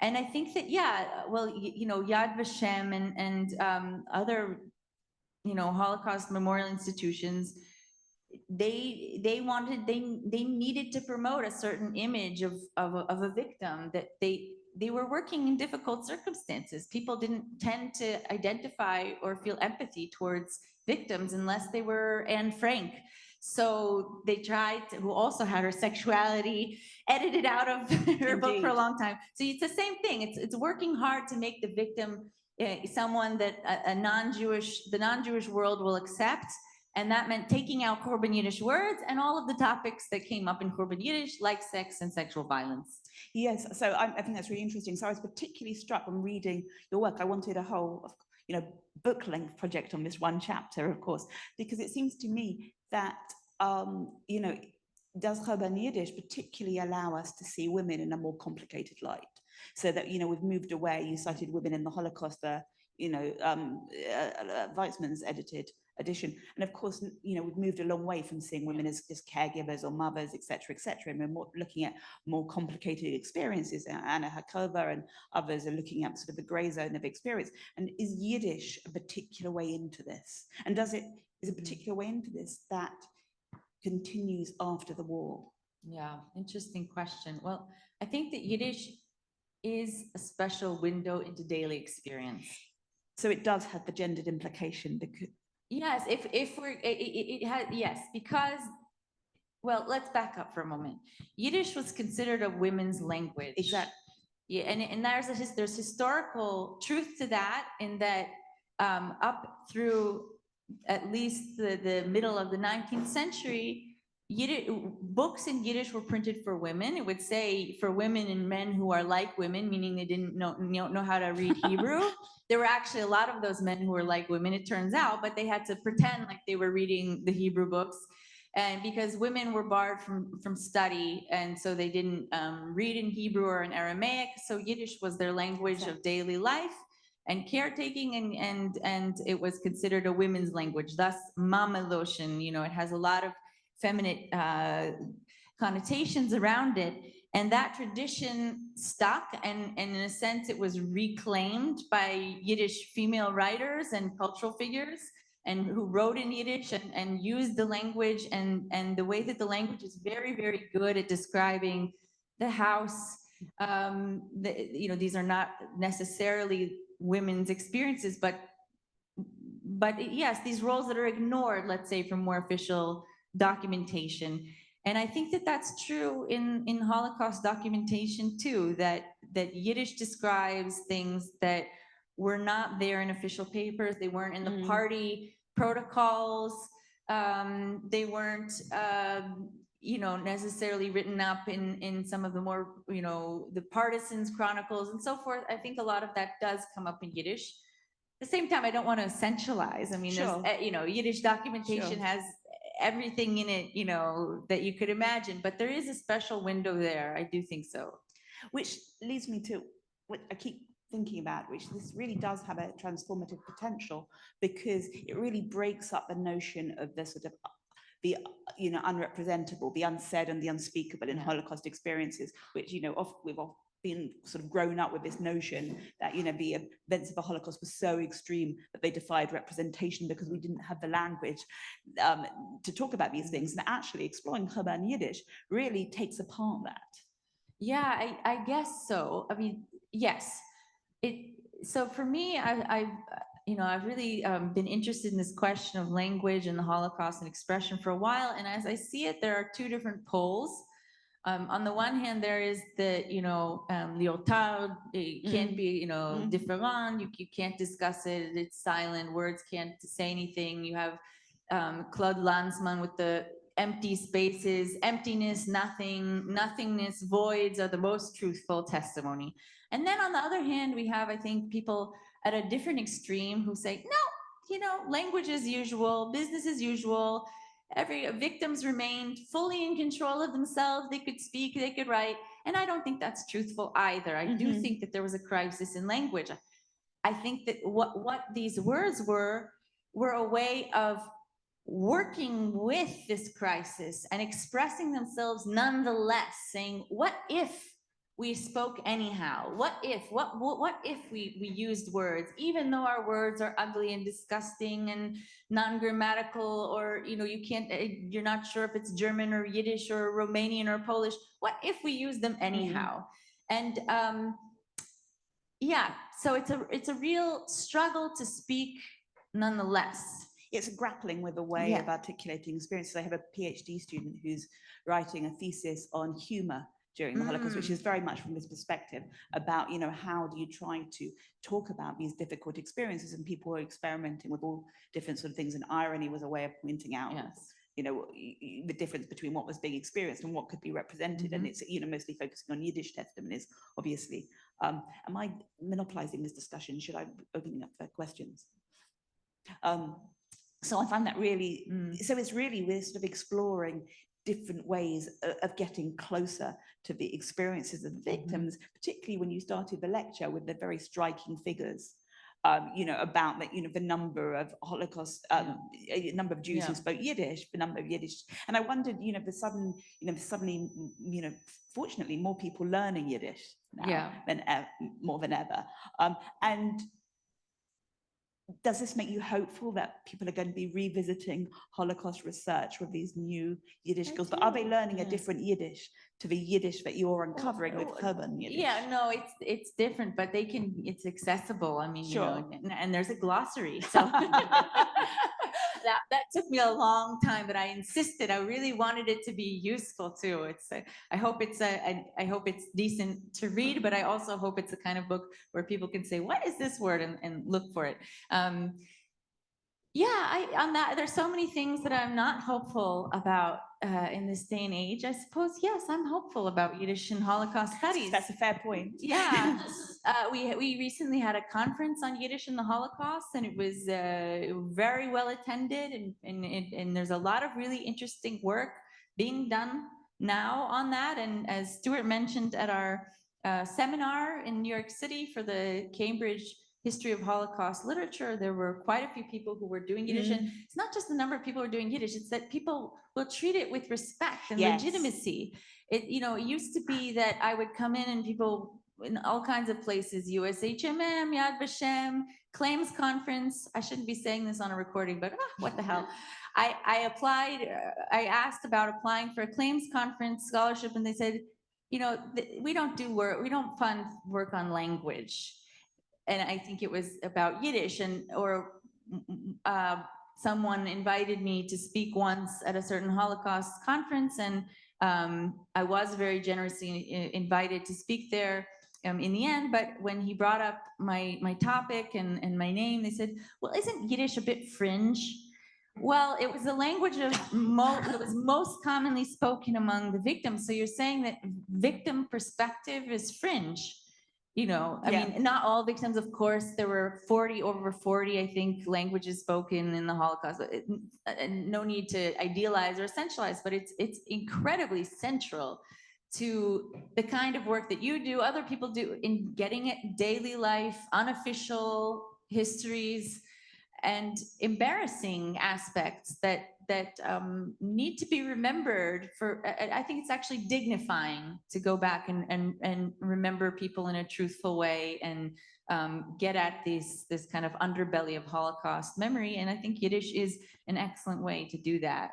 And I think that, Yad Vashem and other, Holocaust memorial institutions, they needed to promote a certain image of a victim, that they were working in difficult circumstances. People didn't tend to identify or feel empathy towards victims unless they were Anne Frank. So they tried to, who also had her sexuality edited out of her book for a long time. So it's the same thing. It's working hard to make the victim someone that the non-Jewish world will accept, And that meant taking out Khurbn Yiddish words and all of the topics that came up in Khurbn Yiddish, like sex and sexual violence. Yes, so I think that's really interesting. So I was particularly struck when reading your work. I wanted a whole, book length project on this one chapter, of course, because it seems to me that, does Khurbn Yiddish particularly allow us to see women in a more complicated light? So that, we've moved away. You cited women in the Holocaust-era, Waxman's edition. And of course, we've moved a long way from seeing women as just caregivers or mothers, et cetera, and we're more looking at more complicated experiences. Anna Hakova and others are looking at sort of the gray zone of experience. And is Yiddish a particular way into this? And is a particular way into this that continues after the war? Yeah, interesting question. Well, I think that Yiddish is a special window into daily experience. So it does have the gendered implication because. Yes, if we're, it has, yes, because, well, let's back up for a moment. Yiddish was considered a women's language. Exactly. Yeah, and there's historical truth to that, in that up through at least the middle of the 19th century, books in Yiddish were printed for women. It would say for women and men who are like women, meaning they didn't know how to read Hebrew. There were actually a lot of those men who were like women, it turns out, but they had to pretend like they were reading the Hebrew books. And because women were barred from study, and so they didn't read in Hebrew or in Aramaic, so Yiddish was their language of daily life and caretaking, and it was considered a women's language. Thus, mameloshin, it has a lot of feminine connotations around it. And that tradition stuck, and in a sense, it was reclaimed by Yiddish female writers and cultural figures, and who wrote in Yiddish and used the language, and the way that the language is very, very good at describing the house. These are not necessarily women's experiences, but yes, these roles that are ignored, let's say, from more official documentation. And I think that that's true in Holocaust documentation too, that Yiddish describes things that were not there in official papers. They weren't in the party protocols. They weren't, necessarily written up in some of the more, the partisans' chronicles and so forth. I think a lot of that does come up in Yiddish. At the same time, I don't want to essentialize. I mean, Sure. there's, Yiddish documentation Sure. has everything in it, that you could imagine, but there is a special window there. I do think so. Which leads me to what I keep thinking about, which this really does have a transformative potential, because it really breaks up the notion of the sort of the unrepresentable, the unsaid and the unspeakable in Holocaust experiences, which we've all been sort of grown up with this notion that the events of the Holocaust were so extreme that they defied representation because we didn't have the language to talk about these things. And actually exploring Khurbn Yiddish really takes apart that. Yeah, I guess so. I mean, yes. So for me, I've really been interested in this question of language and the Holocaust and expression for a while. And as I see it, there are two different poles. On the one hand, there is the, liotard, it can't be, different, you can't discuss it, it's silent, words can't say anything. You have Claude Lanzmann with the empty spaces, emptiness, nothing, nothingness, voids are the most truthful testimony. And then on the other hand, we have, I think, people at a different extreme who say, no, language as usual, business as usual. Victims remained fully in control of themselves. They could speak, they could write. And I don't think that's truthful either. I do think that there was a crisis in language. I think that what these words were a way of working with this crisis and expressing themselves nonetheless, saying, what if we spoke anyhow? What if we used words, even though our words are ugly and disgusting and non-grammatical, or you're not sure if it's German or Yiddish or Romanian or Polish. What if we use them anyhow? And so it's a real struggle to speak nonetheless. It's grappling with a way of articulating experiences. I have a PhD student who's writing a thesis on humor during the Holocaust, which is very much from this perspective about, how do you try to talk about these difficult experiences, and people were experimenting with all different sort of things, and irony was a way of pointing out, the difference between what was being experienced and what could be represented. And it's, mostly focusing on Yiddish testimonies, obviously. Am I monopolizing this discussion? Should I be opening up for questions? So I find that really, so it's really, we're sort of exploring different ways of getting closer to the experiences of the victims, particularly when you started the lecture with the very striking figures, about the number of Holocaust, number of Jews who spoke Yiddish, the number of Yiddish, and I wondered, suddenly, fortunately, more people learning Yiddish now than more than ever, and does this make you hopeful that people are going to be revisiting Holocaust research with these new Yiddish skills? But are they learning a different Yiddish to the Yiddish that you're uncovering with Khurbn Yiddish? Yeah, no, it's different, but it's accessible. I mean, and there's a glossary. So that took me a long time, but I insisted. I really wanted it to be useful too. I hope it's decent to read, but I also hope it's the kind of book where people can say, what is this word, and look for it. On that, there's so many things that I'm not hopeful about in this day and age. I suppose, yes, I'm hopeful about Yiddish and Holocaust studies. That's a fair point. Yeah. We recently had a conference on Yiddish and the Holocaust, and it was very well attended, and there's a lot of really interesting work being done now on that. And as Stuart mentioned at our seminar in New York City for the Cambridge History of Holocaust Literature, there were quite a few people who were doing Yiddish, and it's not just the number of people who are doing Yiddish, it's that people will treat it with respect and legitimacy. It used to be that I would come in and people in all kinds of places, USHMM, Yad Vashem, Claims Conference, I shouldn't be saying this on a recording, but what the hell. I applied, I asked about applying for a Claims Conference scholarship, and they said, we don't do work, we don't fund work on language. And I think it was about Yiddish, or someone invited me to speak once at a certain Holocaust conference, and I was very generously invited to speak there in the end. But when he brought up my topic and my name, they said, well, isn't Yiddish a bit fringe? Well, it was the language that was most commonly spoken among the victims. So you're saying that victim perspective is fringe. I mean, not all victims, of course. There were over 40, I think, languages spoken in the Holocaust. No need to idealize or essentialize, but it's incredibly central to the kind of work that you do, other people do, in getting at daily life, unofficial histories, and embarrassing aspects that need to be remembered. I think it's actually dignifying to go back and remember people in a truthful way, and get at this kind of underbelly of Holocaust memory. And I think Yiddish is an excellent way to do that.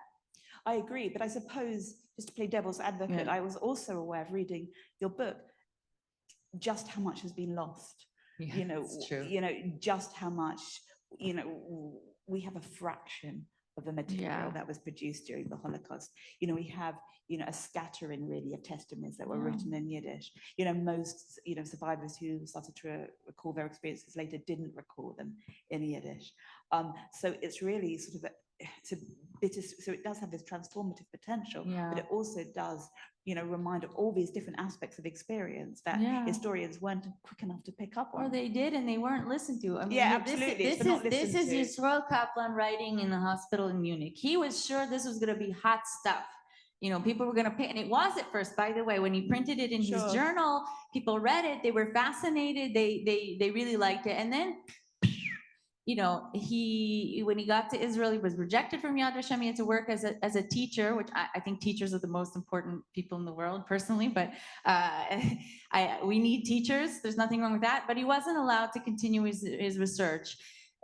I agree, but I suppose, just to play devil's advocate, I was also aware of reading your book, just how much has been lost. It's true. Just how much, we have a fraction of the material that was produced during the Holocaust. We have, a scattering really of testimonies that were written in Yiddish. Most, survivors who started to recall their experiences later didn't recall them in Yiddish. So it's really sort of so it does have this transformative potential, but it also does, remind of all these different aspects of experience that historians weren't quick enough to pick up on. Or they did and they weren't listened to. I mean, absolutely. This is Yisroel Kaplan writing in the hospital in Munich. He was sure this was going to be hot stuff. People were going to pay, and it was at first, by the way, when he printed it in his journal, people read it, they were fascinated, they really liked it. And then, when he got to Israel, he was rejected from Yad Vashem. He had to work as a teacher, which I think teachers are the most important people in the world, personally, but we need teachers. There's nothing wrong with that, but he wasn't allowed to continue his research.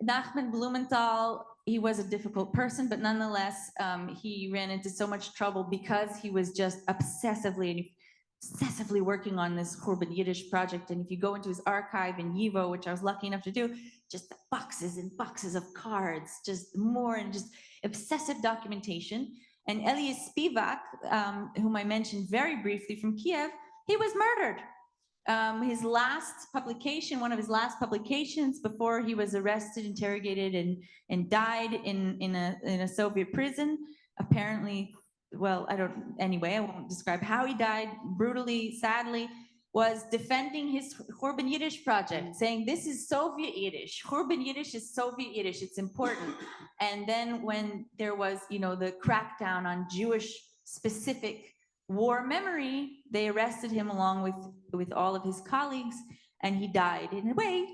Nachman Blumenthal, he was a difficult person, but nonetheless, he ran into so much trouble because he was just obsessively working on this Khurbn Yiddish project. And if you go into his archive in YIVO, which I was lucky enough to do, just boxes and boxes of cards, just more, and just obsessive documentation. And Elias Spivak, whom I mentioned very briefly from Kiev, he was murdered. His last publication, one of his last publications before he was arrested, interrogated, and died in a Soviet prison. Apparently, well, anyway, I won't describe how he died, brutally, sadly, was defending his Khurbn Yiddish project, saying this is Soviet Yiddish. Khurbn Yiddish is Soviet Yiddish, it's important. And then when there was, the crackdown on Jewish specific war memory, they arrested him along with all of his colleagues, and he died. In a way,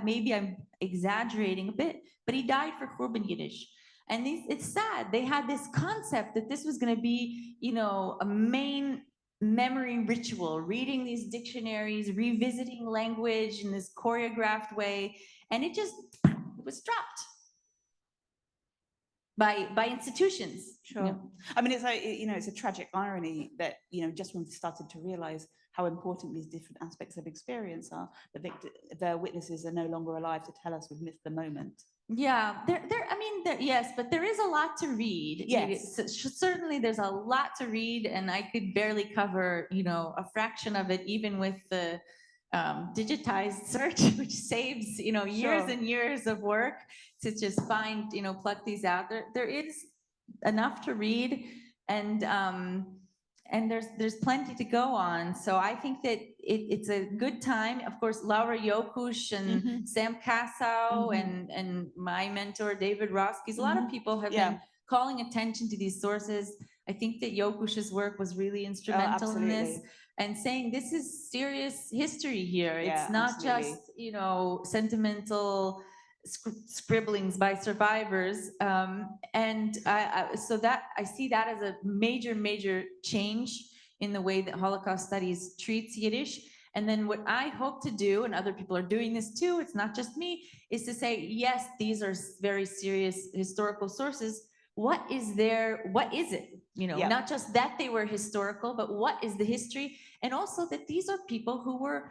maybe I'm exaggerating a bit, but he died for Khurbn Yiddish. And it's sad. They had this concept that this was going to be, a main memory ritual, reading these dictionaries, revisiting language in this choreographed way, and it was dropped by institutions. Sure. I mean, it's like, it's a tragic irony that, just when we started to realize how important these different aspects of experience are, the witnesses are no longer alive to tell us we've missed the moment. Yeah, yes, but there is a lot to read. Yes. Certainly there's a lot to read, and I could barely cover, a fraction of it, even with the digitized search, which saves, years and years of work to just find, pluck these out. There is enough to read, and there's plenty to go on. So I think that it's a good time. Of course, Laura Yokush and Sam Kassow and my mentor, David Roskis, a lot of people have been calling attention to these sources. I think that Yokush's work was really instrumental in this, and saying this is serious history here. It's not just, sentimental scribblings by survivors, so that I see that as a major change in the way that Holocaust studies treats Yiddish. And then what I hope to do, and other people are doing this too, it's not just me, is to say, yes, these are very serious historical sources. What is it? Not just that they were historical, but what is the history? And also that these are people who were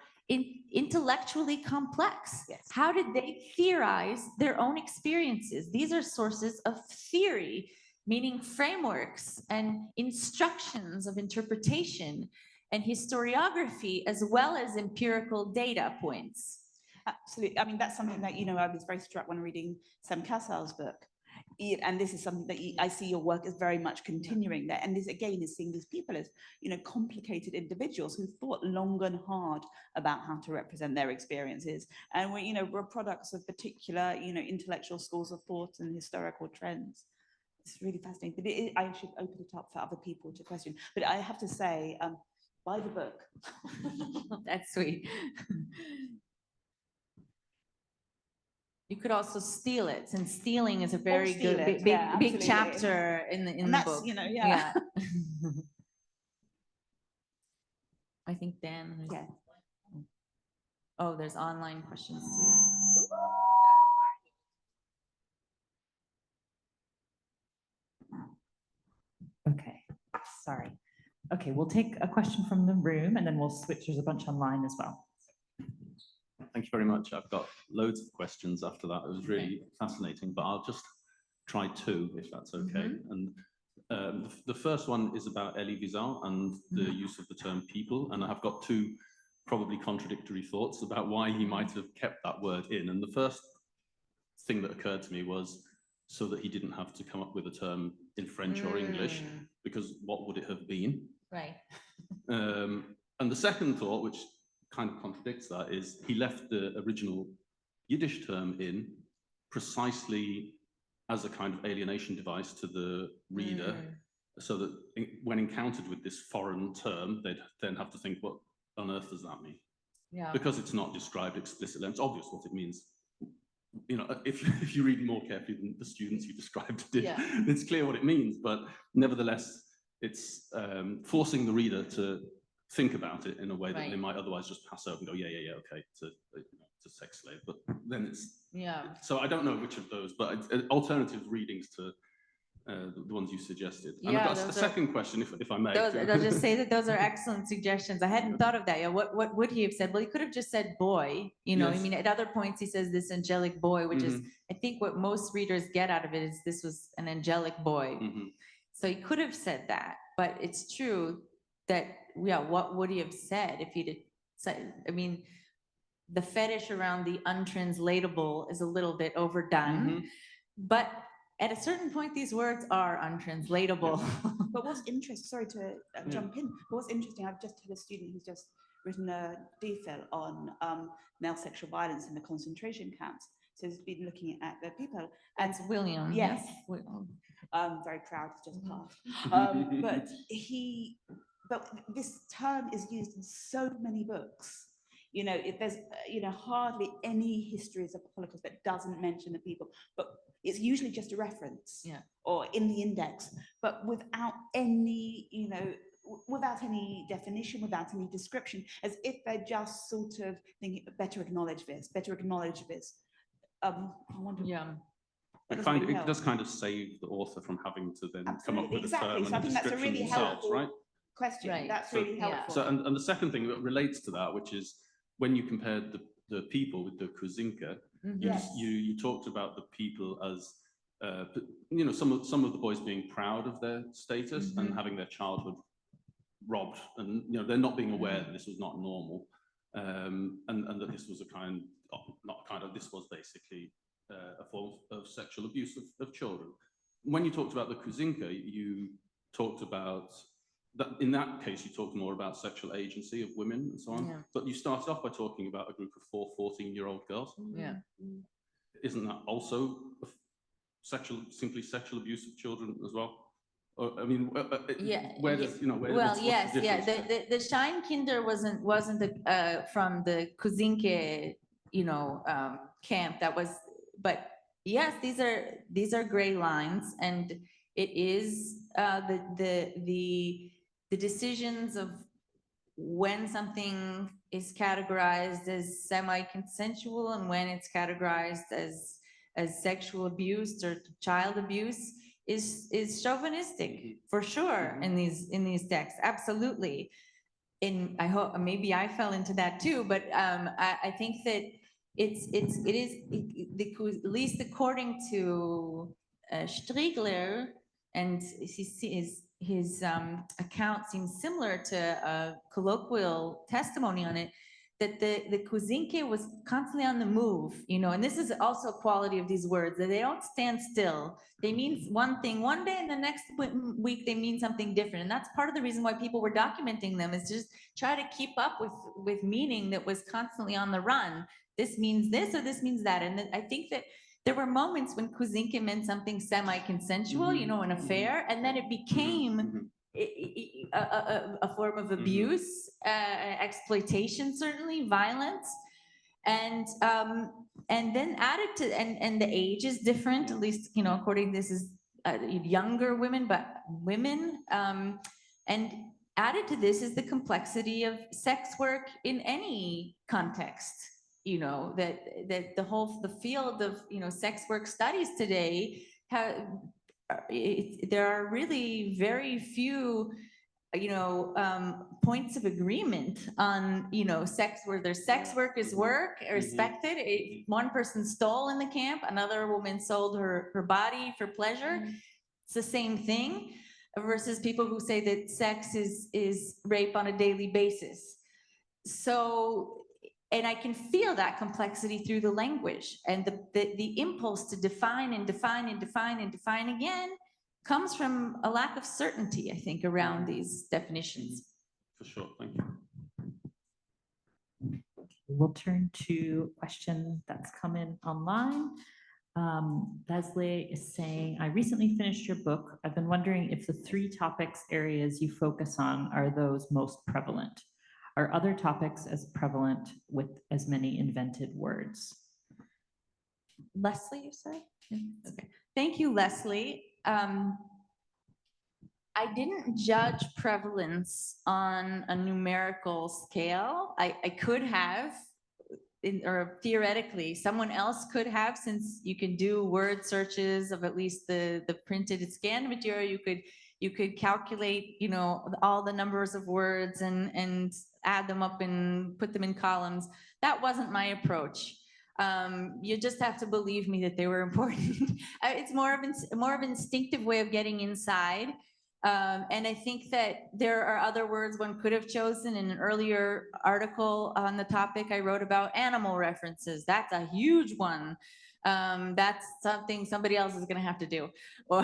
intellectually complex. Yes. How did they theorize their own experiences? These are sources of theory, meaning frameworks and instructions of interpretation and historiography, as well as empirical data points. Absolutely. I mean, that's something that, I was very struck when reading Sam Kassow's book. And this is something that I see your work is very much continuing there. And this, again, is seeing these people as, complicated individuals who thought long and hard about how to represent their experiences. And we're products of particular, intellectual schools of thought and historical trends. It's really fascinating. But I should open it up for other people to question. But I have to say, buy the book. That's sweet. You could also steal it, since stealing is a very good big chapter in the book. I think Dan. Oh, there's online questions too. Okay, sorry. Okay, we'll take a question from the room and then we'll switch. There's a bunch online as well. Thank you very much. I've got loads of questions after that. It was really fascinating, but I'll just try two, if that's okay. And the first one is about Elie Wiesel and the use of the term people. And I've got two probably contradictory thoughts about why he might have kept that word in. And the first thing that occurred to me was so that he didn't have to come up with a term in French or English, because what would it have been? Right. And the second thought, which kind of contradicts that, is he left the original Yiddish term in precisely as a kind of alienation device to the reader, so that when encountered with this foreign term, they'd then have to think, what on earth does that mean? Yeah. Because it's not described explicitly. It's obvious what it means. If you read more carefully than the students you described did, it's clear what it means, but nevertheless, it's forcing the reader to think about it in a way that they might otherwise just pass over and go, okay, to sex slave. But then it's so I don't know which of those, but alternative readings to the ones you suggested. And I've got a second question, if I may. I'll just say that those are excellent suggestions. I hadn't thought of that yet. What would he have said? Well, he could have just said boy. I mean, at other points he says this angelic boy, which is, I think, what most readers get out of it is this was an angelic boy. So he could have said that, but it's true that yeah, what would he have said if he'd said, I mean, the fetish around the untranslatable is a little bit overdone, but at a certain point, these words are untranslatable. But what's interesting, sorry to jump in, but what's interesting, I've just had a student who's just written a DPhil on male sexual violence in the concentration camps. So he's been looking at the people. And That's William. yes, William. I'm very proud to just pass. But this term is used in so many books. You know, there's, you know, hardly any histories of the Holocaust that doesn't mention the people, but it's usually just a reference or in the index, but without any, you know, without any definition, without any description, as if they're just sort of thinking, better acknowledge this, better acknowledge this. I wonder. It does kind of save the author from having to then come up with a term So I and a think that's a description really themselves, helpful right? question. Right. That's really helpful. So, and the second thing that relates to that, which is when you compared the people with the Kuzinka, you talked about the people as, you know, some of the boys being proud of their status and having their childhood robbed, and you know they're not being aware that this was not normal, and that this was this was basically a form of sexual abuse of children. When you talked about the Kuzinka, you talked about that. In that case, you talked more about sexual agency of women and so on. But you started off by talking about a group of 4 14-year-old girls. Yeah. Isn't that also simply sexual abuse of children as well? Or, I mean, where does, you know, what's the difference? The Scheinkinder wasn't from the Kuzinke, you know, camp. That was, but yes, these are gray lines, and it is the decisions of when something is categorized as semi-consensual and when it's categorized as sexual abuse or child abuse is chauvinistic for sure in these texts, absolutely. And I hope maybe I fell into that too, but I think that at least according to Striegler, and his account seems similar to a colloquial testimony on it, that the Kuzinke was constantly on the move, you know, and this is also a quality of these words, that they don't stand still. They mean one thing one day and the next week they mean something different. And that's part of the reason why people were documenting them, is just try to keep up with meaning that was constantly on the run. This means this or this means that. And I think that there were moments when Kuzinke meant something semi-consensual, you know, an affair, and then it became a form of abuse, exploitation, certainly, violence, and then added to, and the age is different, at least, you know, according to this is younger women, but women, and added to this is the complexity of sex work in any context. You know, that the field of, you know, sex work studies today there are really very few, you know, points of agreement on, you know, sex, where there's sex work is work, respected. One person stole in the camp, another woman sold her body for pleasure. It's the same thing, versus people who say that sex is rape on a daily basis. So, and I can feel that complexity through the language, and the impulse to define and define and define and define again comes from a lack of certainty, I think, around these definitions. For sure, thank you. We'll turn to a question that's come in online. Leslie is saying, I recently finished your book. I've been wondering if the 3 topics areas you focus on are those most prevalent. Are other topics as prevalent with as many invented words? Leslie, you said? Okay. Thank you, Leslie. I didn't judge prevalence on a numerical scale. I could have, or theoretically, someone else could have, since you can do word searches of at least the printed and scanned material. You could calculate, you know, all the numbers of words and add them up and put them in columns. That wasn't my approach. You just have to believe me that they were important. It's more of an instinctive way of getting inside. And I think that there are other words one could have chosen. In an earlier article on the topic, I wrote about animal references. That's a huge one. That's something somebody else is going to have to do. Or,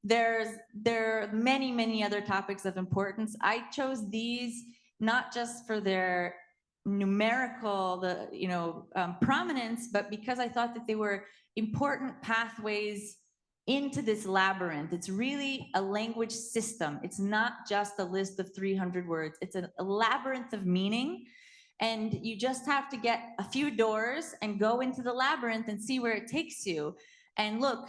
there are many, many other topics of importance. I chose these not just for their numerical, prominence, but because I thought that they were important pathways into this labyrinth. It's really a language system. It's not just a list of 300 words. It's a labyrinth of meaning. And you just have to get a few doors and go into the labyrinth and see where it takes you. And look,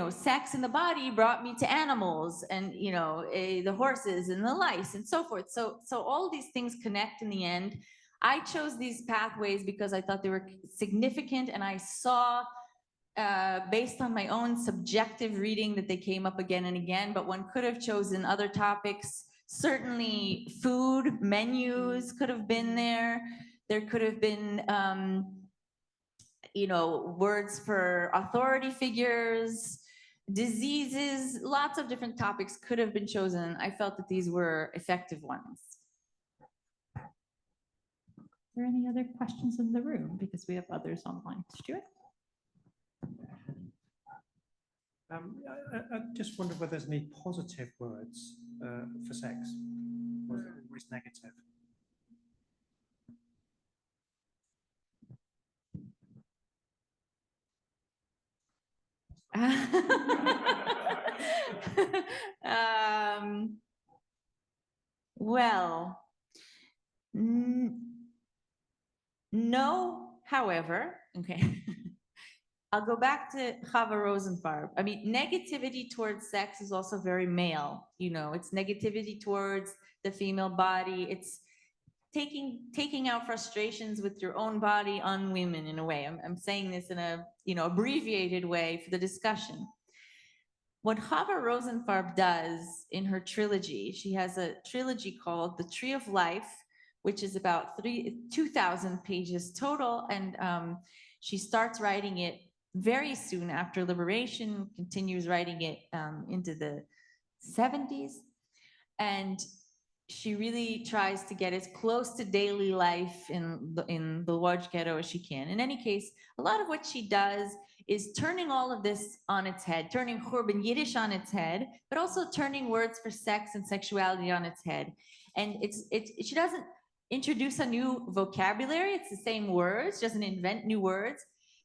sex in the body brought me to animals and, the horses and the lice and so forth. So all these things connect in the end. I chose these pathways because I thought they were significant, and I saw, based on my own subjective reading, that they came up again and again, but one could have chosen other topics. Certainly food, menus could have been there. There could have been, words for authority figures, diseases, lots of different topics could have been chosen. I felt that these were effective ones. Are there any other questions in the room? Because we have others online. Stuart? I just wonder whether there's any positive words for sex, or is it always negative? Well, no, however, okay. I'll go back to Chava Rosenfarb. I mean, negativity towards sex is also very male. It's negativity towards the female body. It's taking out frustrations with your own body on women in a way. I'm saying this in a abbreviated way for the discussion. What Chava Rosenfarb does in her trilogy, she has a trilogy called The Tree of Life, which is about 2,000 pages total, and she starts writing it very soon after liberation, continues writing it into the 70s, and she really tries to get as close to daily life in the Lodz ghetto as she can. In any case, a lot of what she does is turning all of this on its head, turning Khurbn Yiddish on its head, but also turning words for sex and sexuality on its head. And she doesn't introduce a new vocabulary. It's the same words, she doesn't invent new words,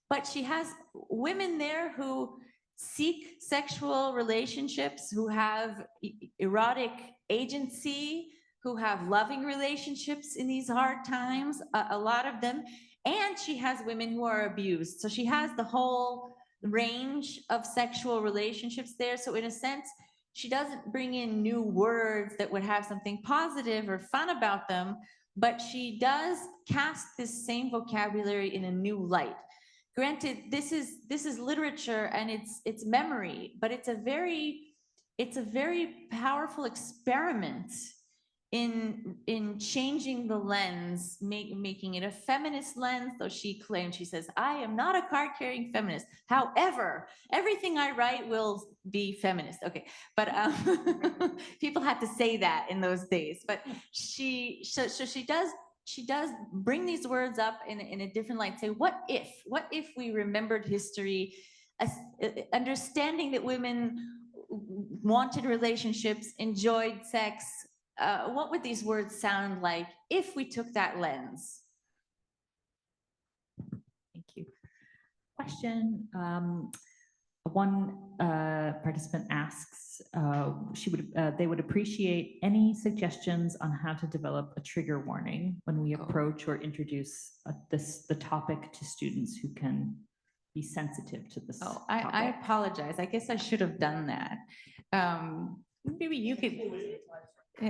but she has women there who seek sexual relationships, who have erotic agency, who have loving relationships in these hard times, a lot of them. And she has women who are abused. So she has the whole range of sexual relationships there. So in a sense, she doesn't bring in new words that would have something positive or fun about them, but she does cast this same vocabulary in a new light. Granted, this is literature and it's memory, but it's a very powerful experiment in changing the lens, making it a feminist lens, though she says, I am not a card-carrying feminist. However, everything I write will be feminist. Okay, but people had to say that in those days. But she does bring these words up in a different light. Say, what if we remembered history, understanding that women wanted relationships, enjoyed sex. What would these words sound like if we took that lens? Thank you. Question. One participant asks, they would appreciate any suggestions on how to develop a trigger warning when we approach or introduce the topic to students who can be sensitive to this. Oh, I apologize. I guess I should have done that. Maybe you could.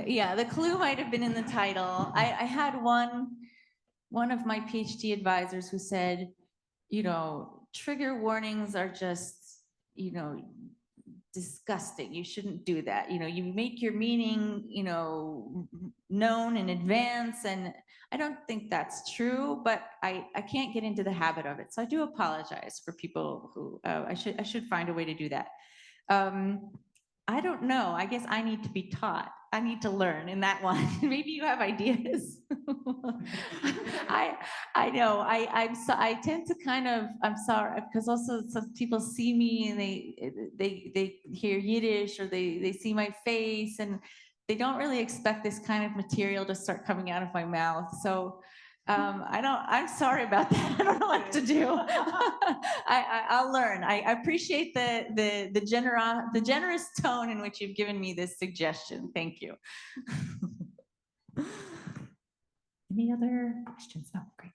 Yeah, the clue might have been in the title. I had one of my PhD advisors who said, trigger warnings are just, disgusting. You shouldn't do that. You make your meaning, known in advance. And I don't think that's true, but I can't get into the habit of it. So I do apologize for people who, I should find a way to do that. I don't know. I guess I need to be taught. I need to learn in that one. Maybe you have ideas. I know. I tend to kind of, I'm sorry, because also some people see me and they hear Yiddish, or they see my face, and they don't really expect this kind of material to start coming out of my mouth. So I'm sorry about that. I don't know what to do. I'll learn. I appreciate the generous tone in which you've given me this suggestion. Thank you. Any other questions? Oh, great.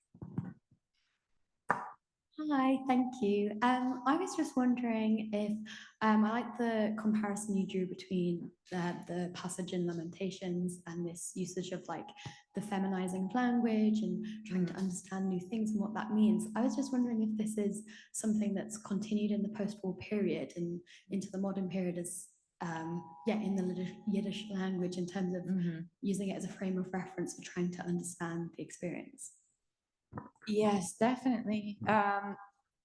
Hi, thank you. I was just wondering if I like the comparison you drew between the passage in Lamentations and this usage of like the feminizing of language and trying to understand new things and what that means. I was just wondering if this is something that's continued in the post-war period and into the modern period as in the Yiddish language, in terms of using it as a frame of reference for trying to understand the experience. Yes, definitely.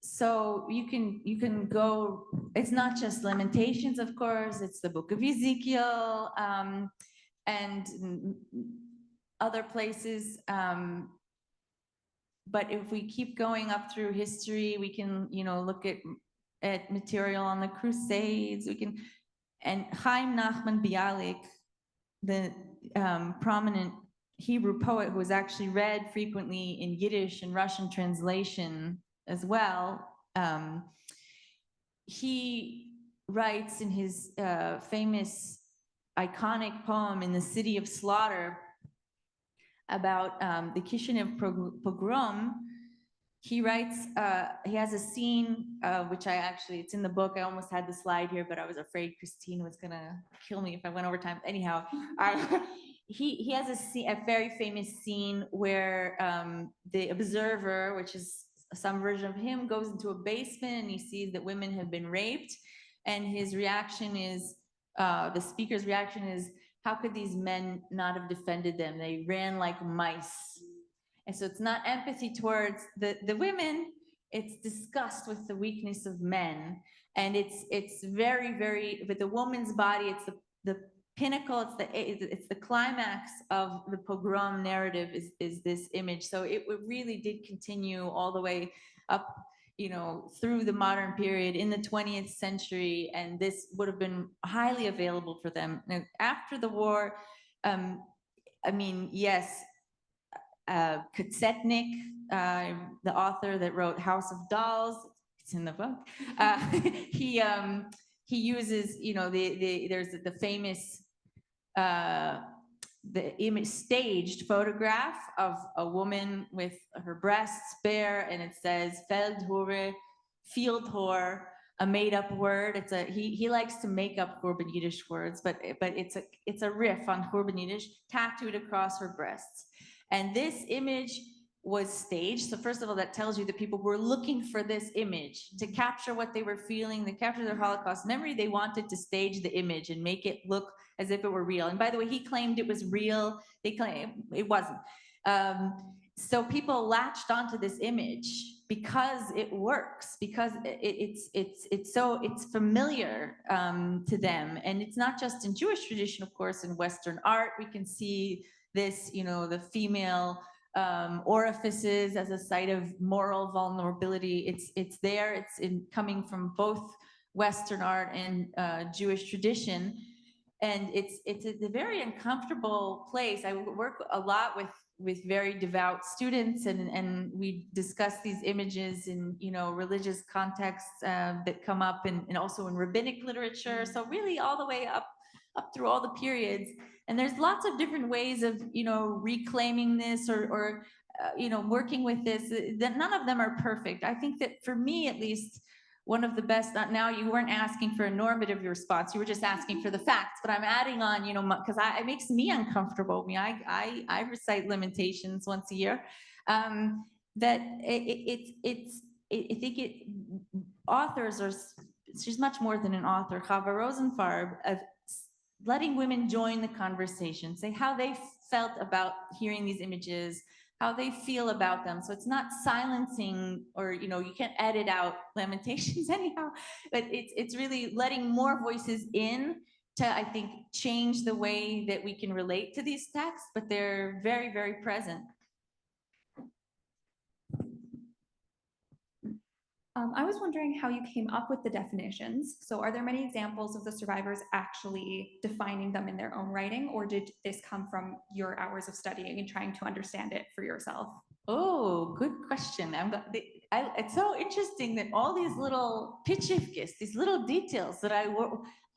So you can go, it's not just Lamentations, of course, it's the book of Ezekiel, and other places. But if we keep going up through history, we can, look at material on the Crusades. We can, and Chaim Nachman Bialik, the prominent Hebrew poet who was actually read frequently in Yiddish and Russian translation as well. He writes in his famous iconic poem In the City of Slaughter about the Kishinev pogrom. He writes, he has a scene, which it's in the book. I almost had the slide here, but I was afraid Christine was gonna kill me if I went over time. Anyhow, he has a very famous scene where the observer, which is some version of him, goes into a basement and he sees that women have been raped. And his reaction is, the speaker's reaction is, how could these men not have defended them? They ran like mice. And so it's not empathy towards the women, it's disgust with the weakness of men. And it's very, very, with the woman's body, it's the pinnacle, it's the climax of the pogrom narrative is this image. So it really did continue all the way up, through the modern period in the 20th century, and this would have been highly available for them. Now, after the war, yes, Kutsetnik, the author that wrote House of Dolls, it's in the book. He uses, there's the famous the image staged photograph of a woman with her breasts bare, and it says Feldhure, field whore, a made-up word. It's he likes to make up Khurbn Yiddish words, but it's a riff on Khurbn Yiddish tattooed across her breasts. And this image was staged. So first of all, that tells you that people were looking for this image to capture what they were feeling, to capture their Holocaust memory. They wanted to stage the image and make it look as if it were real. And by the way, he claimed it was real. They claimed it wasn't. So people latched onto this image because it works, because it's familiar to them. And it's not just in Jewish tradition, of course, in Western art, we can see this, the female orifices as a site of moral vulnerability. It's there. It's coming from both Western art and Jewish tradition, and it's a very uncomfortable place. I work a lot with very devout students, and we discuss these images in religious contexts that come up, and also in rabbinic literature. So really, all the way up through all the periods. And there's lots of different ways of, reclaiming this or working with this. That none of them are perfect. I think that for me, at least, one of the best. Now, you weren't asking for a normative response. You were just asking for the facts. But I'm adding on, because it makes me uncomfortable. I recite Lamentations once a year. That authors are. She's much more than an author. Chava Rosenfarb of letting women join the conversation, say how they felt about hearing these images, how they feel about them. So it's not silencing, or you can't edit out Lamentations anyhow, but it's really letting more voices in to, I think, change the way that we can relate to these texts, but they're very, very present. I was wondering how you came up with the definitions. So are there many examples of the survivors actually defining them in their own writing, or did this come from your hours of studying and trying to understand it for yourself? Oh, good question. It's so interesting that all these little pitchifkis, these little details that I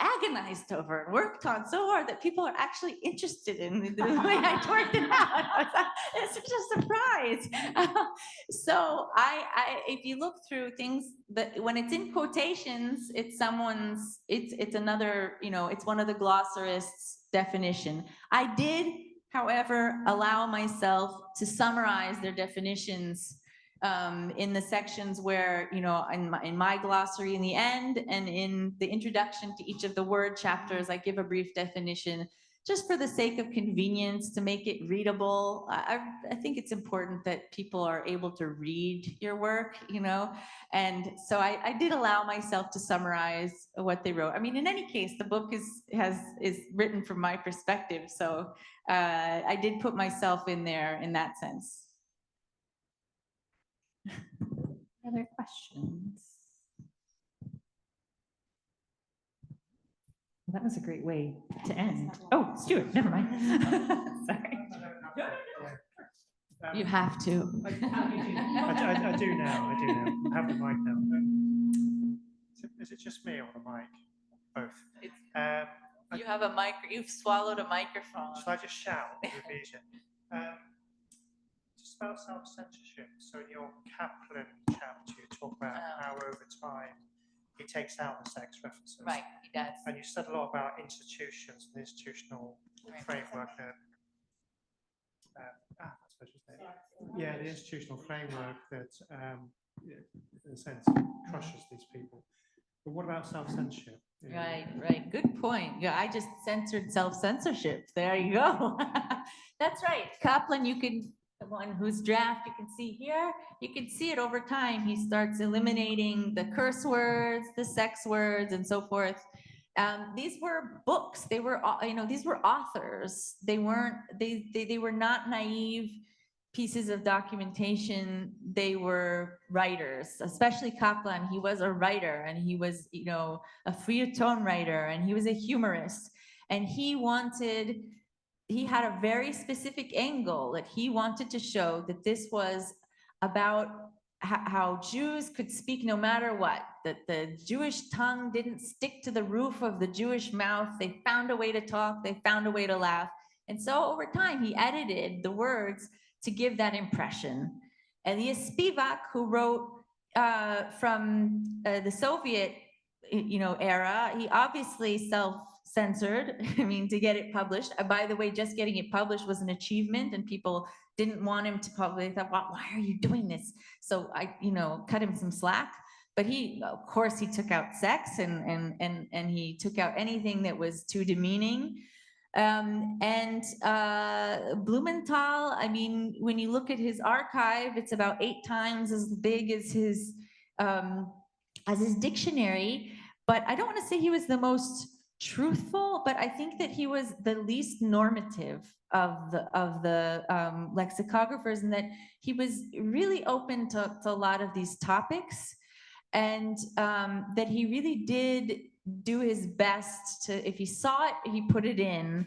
agonized over and worked on so hard that people are actually interested in the way I worked it out. It's such a surprise. So if you look through things that when it's in quotations, it's another, it's one of the glossarists' definition. I did, however, allow myself to summarize their definitions in the sections where, in my glossary in the end and in the introduction to each of the word chapters, I give a brief definition just for the sake of convenience to make it readable. I think it's important that people are able to read your work, and so I did allow myself to summarize what they wrote. I mean, in any case, the book is written from my perspective, so I did put myself in there in that sense. Other questions? Well, that was a great way to end. Oh, Stuart, never mind. Sorry. You have to. I do now. I have the mic now. Is it just me or the mic? Both. You have a mic. You've swallowed a microphone. Shall I just shout? It would be easier. Just about self-censorship. So in your Kaplan chapter, you talk about how over time he takes out the sex references. Right, he does. And you said a lot about institutions and the institutional framework. That's what you say. Yeah, the institutional framework that, in a sense, crushes these people. But what about self-censorship? Right. Good point. Yeah, I just censored self-censorship. There you go. That's right. Kaplan, the one whose draft you can see here, you can see it over time. He starts eliminating the curse words, the sex words, and so forth. These were books. They were, these were authors. They weren't. They were not naive pieces of documentation. They were writers, especially Kaplan. He was a writer, and he was, a feuilleton writer, and he was a humorist, and he had a very specific angle that he wanted to show that this was about how Jews could speak no matter what, that the Jewish tongue didn't stick to the roof of the Jewish mouth. They found a way to talk, they found a way to laugh. And so over time, he edited the words to give that impression. Elias Spivak, who wrote from the Soviet era, he obviously self-censored, to get it published. By the way, just getting it published was an achievement, and people didn't want him to publish. They thought, well, why are you doing this? So I, cut him some slack. But of course, he took out sex and he took out anything that was too demeaning. Blumenthal, when you look at his archive, it's about 8 times as big as his dictionary. But I don't want to say he was the most truthful, but I think that he was the least normative of the lexicographers, and that he was really open to a lot of these topics, and that he really did do his best to, if he saw it, he put it in.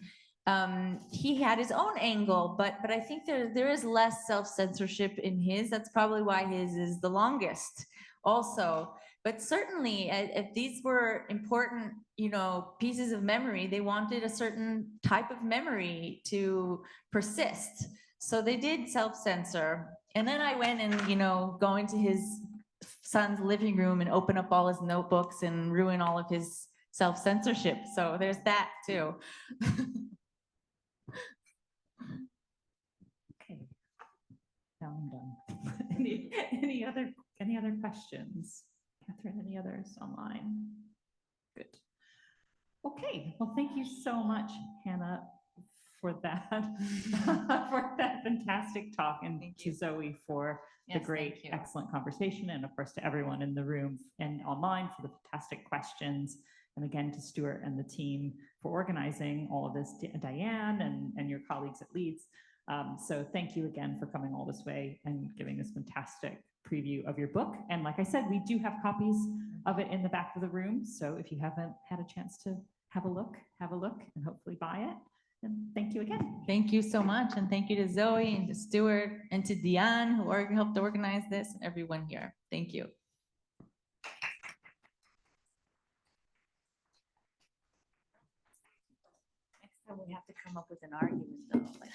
He had his own angle, but I think there is less self-censorship in his. That's probably why his is the longest also. But certainly, if these were important, pieces of memory, they wanted a certain type of memory to persist. So they did self-censor. And then I went and, go into his son's living room and open up all his notebooks and ruin all of his self-censorship. So there's that too. Okay, now I'm done. Any other questions? Catherine, any others online? Good. Okay, well, thank you so much, Hannah, for that, for that fantastic talk, and to Zoe for the great, excellent conversation, and of course to everyone in the room and online for the fantastic questions And again, to Stuart and the team for organizing all of this, Diane and your colleagues at Leeds. So thank you again for coming all this way and giving this fantastic preview of your book. And like I said, we do have copies of it in the back of the room. So if you haven't had a chance to have a look and hopefully buy it. And thank you again. Thank you so much. And thank you to Zoe and to Stuart and to Diane who helped organize this and everyone here. Thank you. Next time we have to come up with an argument though. Like,